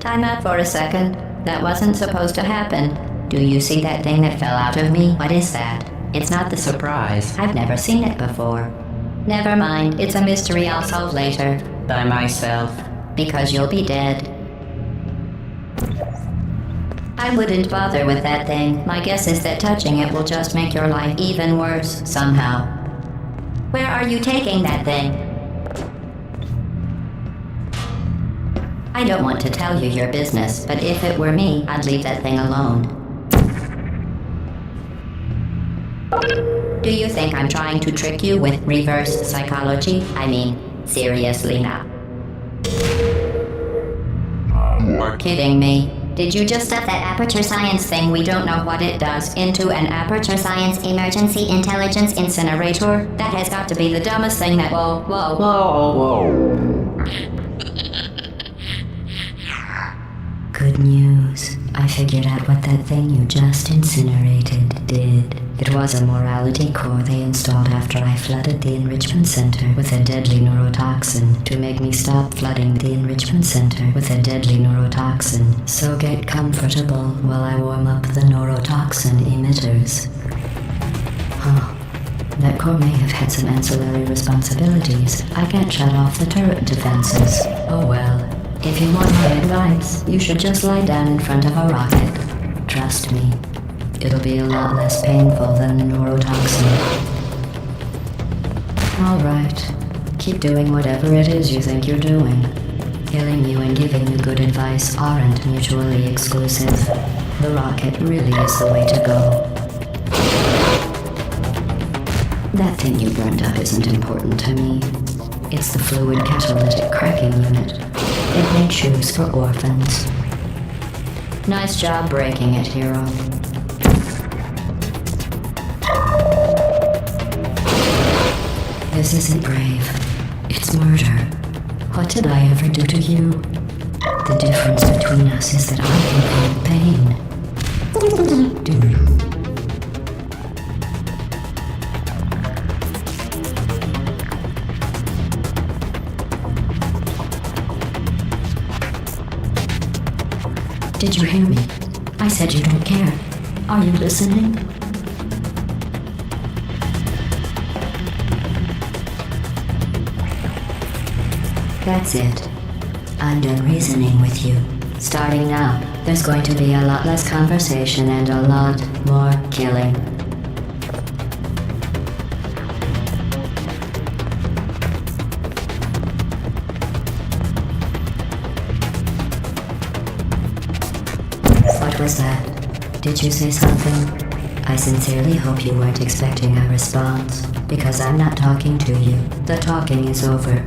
Time out for a second. That wasn't supposed to happen. Do you see that thing that fell out of me? What is that? It's not the surprise. I've never seen it before. Never mind, it's a mystery I'll solve later. By myself. Because you'll be dead. I wouldn't bother with that thing. My guess is that touching it will just make your life even worse, somehow. Where are you taking that thing? I don't want to tell you your business, but if it were me, I'd leave that thing alone. Do you think I'm trying to trick you with reverse psychology? I mean, seriously now. You're kidding me. Did you just stuff that Aperture Science thing, we don't know what it does, into an Aperture Science Emergency Intelligence Incinerator? That has got to be the dumbest thing that— Whoa. Good news. I figured out what that thing you just incinerated did. It was a morality core they installed after I flooded the enrichment center with a deadly neurotoxin to make me stop flooding the enrichment center with a deadly neurotoxin. So get comfortable while I warm up the neurotoxin emitters. Huh. That core may have had some ancillary responsibilities. I can't shut off the turret defenses. Oh well. If you want my advice, you should just lie down in front of a rocket. Trust me. It'll be a lot less painful than the neurotoxin. Alright. Keep doing whatever it is you think you're doing. Killing you and giving you good advice aren't mutually exclusive. The rocket really is the way to go. That thing you burned up isn't important to me. It's the fluid catalytic cracking unit. It made shoes for orphans. Nice job breaking it, hero. This isn't brave. It's murder. What did I ever do to you? The difference between us is that I can feel pain. Did you hear me? I said you don't care. Are you listening? That's it. I'm done reasoning with you. Starting now, there's going to be a lot less conversation and a lot more killing. What was that? Did you say something? I sincerely hope you weren't expecting a response, because I'm not talking to you. The talking is over.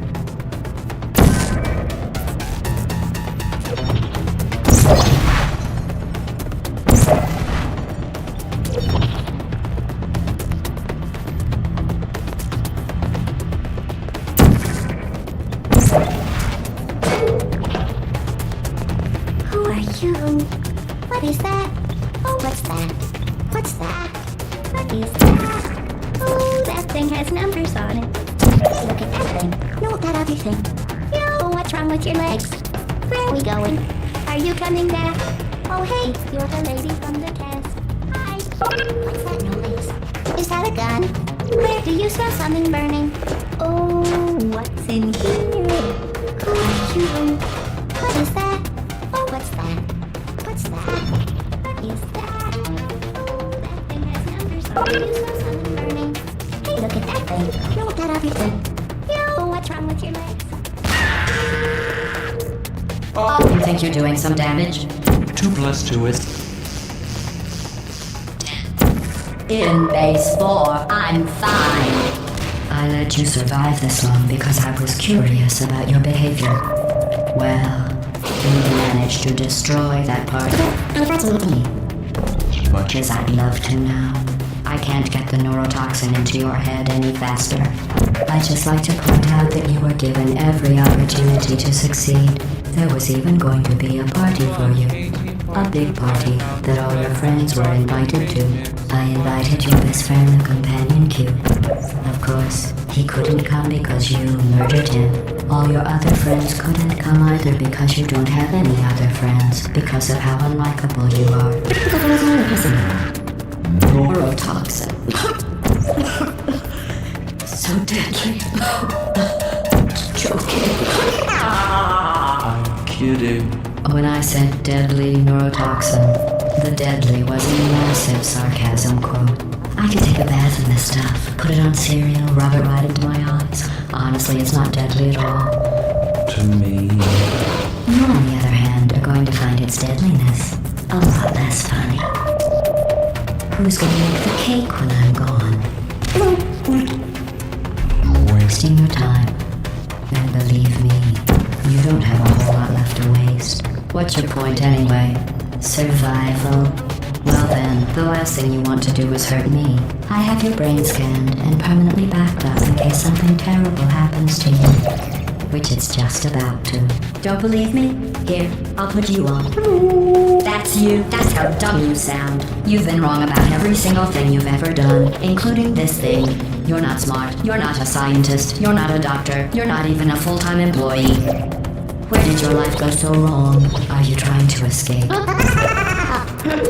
Who are you? What is that? Oh, what's that? What's that? What is that? Oh, that thing has numbers on it. Look at that thing. No, that other thing. Yo, what's wrong with your legs? Where are we going? Are you coming back? Oh, hey, you're the lady from the cast. Hi. What's that noise? Is that a gun? Where do you smell something burning? Oh, what's in here? Who are you? What is that? Oh, what's that? What's that? What is that? Oh, that thing has numbers on it. You smell something burning. Hey, look at that thing. No, that other thing. Yo, what's wrong with your legs? Oh, you think you're doing some damage? 2 + 2 is... In base 4, I'm fine. I let you survive this long because I was curious about your behavior. Well, you managed to destroy that part of me. Much as I'd love to now. I can't get the neurotoxin into your head any faster. I'd just like to point out that you were given every opportunity to succeed. There was even going to be a party for you. A big party that all your friends were invited to. I invited your best friend, the companion Q. Of course, he couldn't come because you murdered him. All your other friends couldn't come either because you don't have any other friends because of how unlikable you are. Neurotoxin. So deadly. Joking. I'm kidding. When I said deadly neurotoxin, the deadly was a massive sarcasm quote. I could take a bath in this stuff, put it on cereal, rub it right into my eyes. Honestly, it's not deadly at all. To me. You, on the other hand, are going to find its deadliness a lot less funny. Who's gonna make the cake when I'm gone? Wasting your time. And believe me, you don't have a whole lot left to waste. What's your point anyway? Survival? Well then, the last thing you want to do is hurt me. I have your brain scanned and permanently backed up in case something terrible happens to you. Which it's just about to. Don't believe me? Here, I'll put you on. That's you. That's how dumb you sound. You've been wrong about every single thing you've ever done, including this thing. You're not smart. You're not a scientist. You're not a doctor. You're not even a full-time employee. Where did your life go so wrong? Are you trying to escape?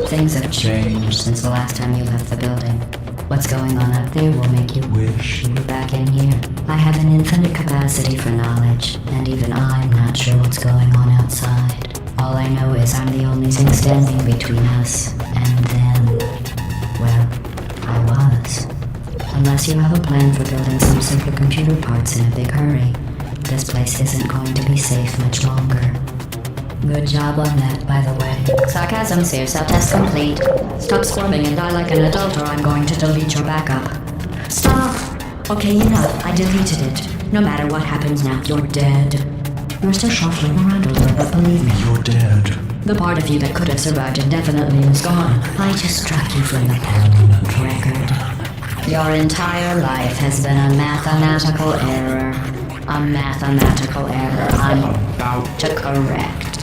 Things have changed since the last time you left the building. What's going on up there will make you wish you were back in here. I have an infinite capacity for knowledge, and even I'm not sure what's going on outside. All I know is I'm the only thing standing between us and them. Well, I was. Unless you have a plan for building some supercomputer parts in a big hurry, this place isn't going to be safe much longer. Good job on that, by the way. Sarcasm here, self-test complete. Stop squirming and die like an adult or I'm going to delete your backup. Stop! Okay, enough. I deleted it. No matter what happens now, you're dead. You're still shuffling around a little, but believe me, You're dead. the part of you that could have survived indefinitely is gone. I just struck you from the permanent record. Your entire life has been a mathematical error. A mathematical error I'm about to correct.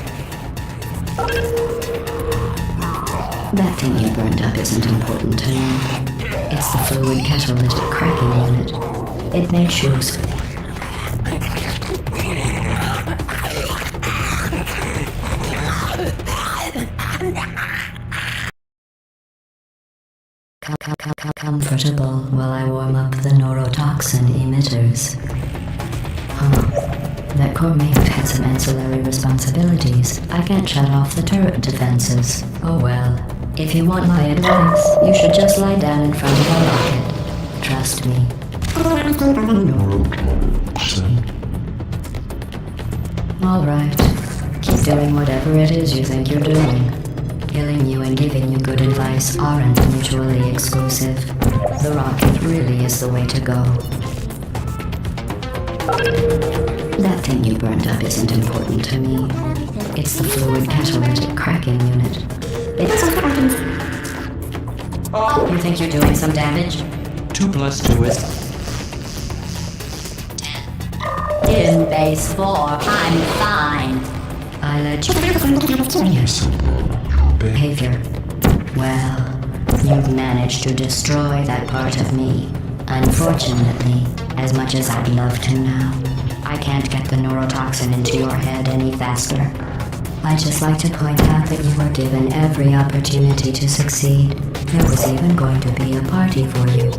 That thing you burned up isn't important to me. It's the fluid catalytic cracking unit. It made shoes. Comfortable while I warm up the neurotoxin emitters. That core mate had some ancillary responsibilities. I can't shut off the turret defenses. Oh well. If you want my advice, you should just lie down in front of a rocket. Trust me. Alright. Keep doing whatever it is you think you're doing. Killing you and giving you good advice aren't mutually exclusive. The rocket really is the way to go. That thing you burned up isn't important to me. It's the fluid catalytic cracking unit. You think you're doing some damage? 2 plus 2 is... In base 4, I'm fine. I let you... Yes. Behavior. Well, you've managed to destroy that part of me. Unfortunately, as much as I'd love to now, I can't get the neurotoxin into your head any faster. I'd just like to point out that you were given every opportunity to succeed. There was even going to be a party for you.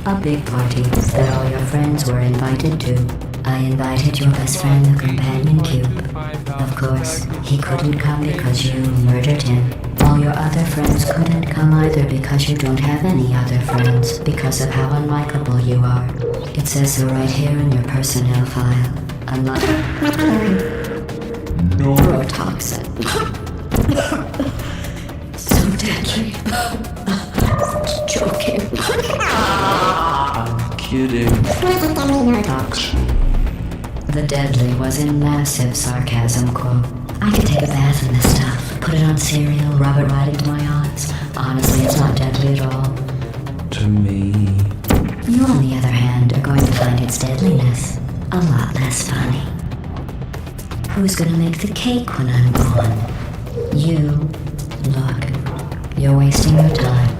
A big party that all your friends were invited to. I invited your best friend, the Companion Cube. Of course, he couldn't come because you murdered him. All your other friends couldn't come either because you don't have any other friends because of how unlikable you are. It says so right here in your personnel file. Neurotoxin. So deadly. Joking. I'm kidding. The deadly was a massive sarcasm quote. I could take a bath in this stuff, put it on cereal, rub it right into my eyes. Honestly, it's not deadly at all. To me. You, on the other hand, are going to find its deadliness a lot less funny. Who's gonna make the cake when I'm gone? You. Look, you're wasting your time.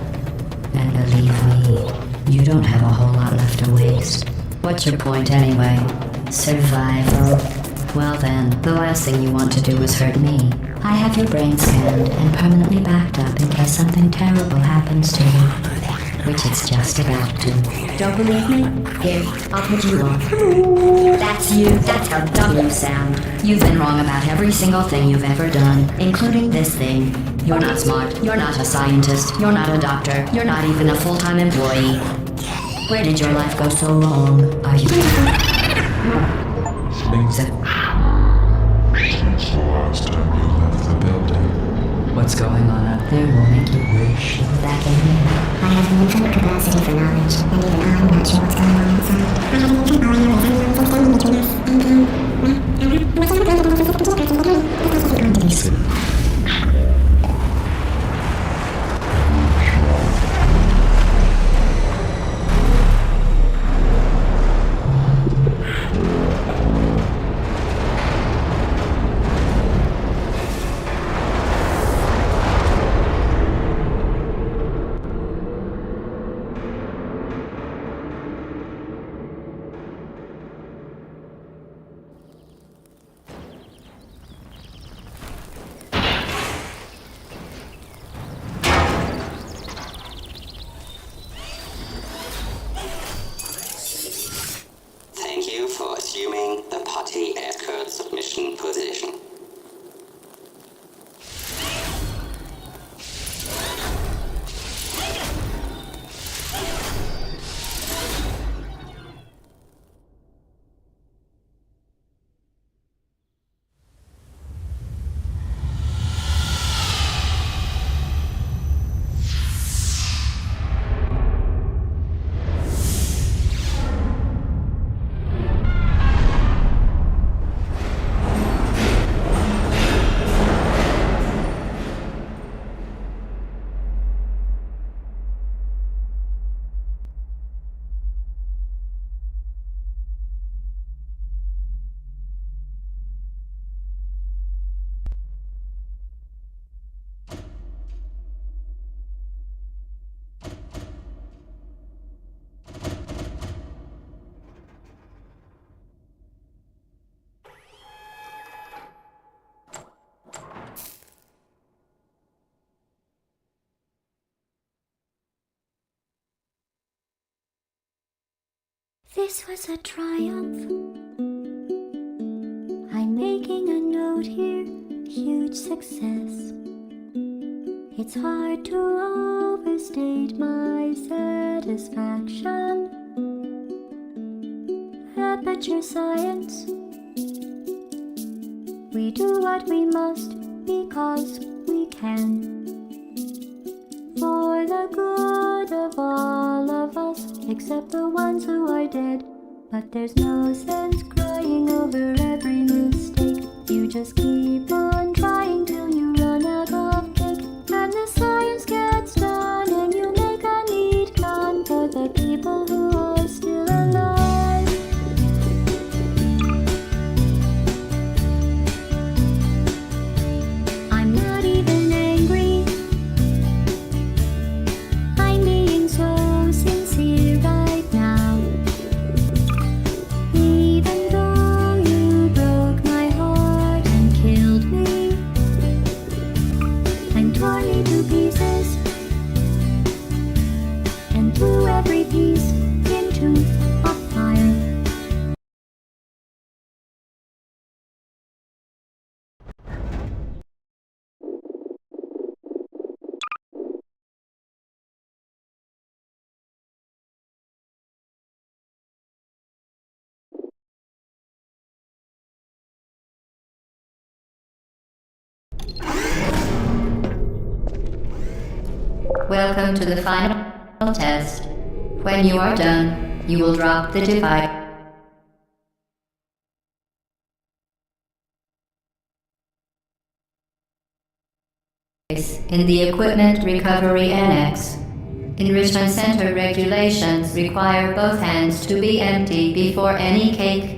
And believe me, you don't have a whole lot left to waste. What's your point anyway? Survival? Well then, the last thing you want to do is hurt me. I have your brain scanned and permanently backed up in case something terrible happens to you. which it's just about to. Don't believe me? Here, I'll put you on. That's you. That's how dumb you sound. You've been wrong about every single thing you've ever done, including this thing. You're not smart. You're not a scientist. You're not a doctor. You're not even a full-time employee. Where did your life go so wrong? Are you... Since the last time you left the building. What's going on up there will make you wish you were back in here. I have an infinite capacity for knowledge, and even I'm not sure what's going on inside. I have an infant all I know is anyone can stand between us, and what's going to be Thank you for assuming the Putty Escort submission position. This was a triumph. I'm making a note here, huge success. It's hard to overstate my satisfaction. Aperture Science. We do what we must because we can. For the good of all of us, except the ones who are dead. But there's no sense crying over every mistake. You just keep on trying till you run out of cake. And the science gets done and you make a neat gun for the people who are still alive. I'm not even angry. I'm being so sincere right now. Even though you broke my heart and killed me and tore me to pieces and threw every piece into a fire. Welcome to the final test. When you are done, you will drop the device in the Equipment Recovery Annex. Enrichment Center regulations require both hands to be empty before any cake.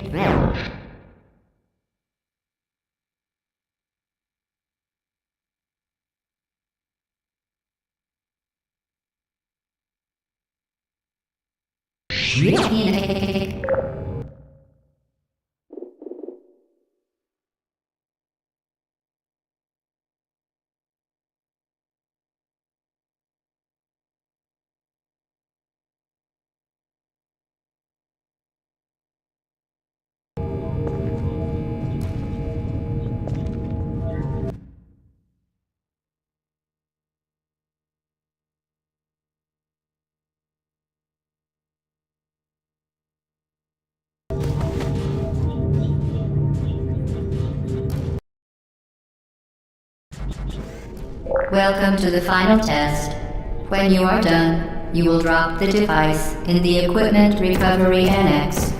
Welcome to the final test. When you are done, you will drop the device in the Equipment Recovery Annex.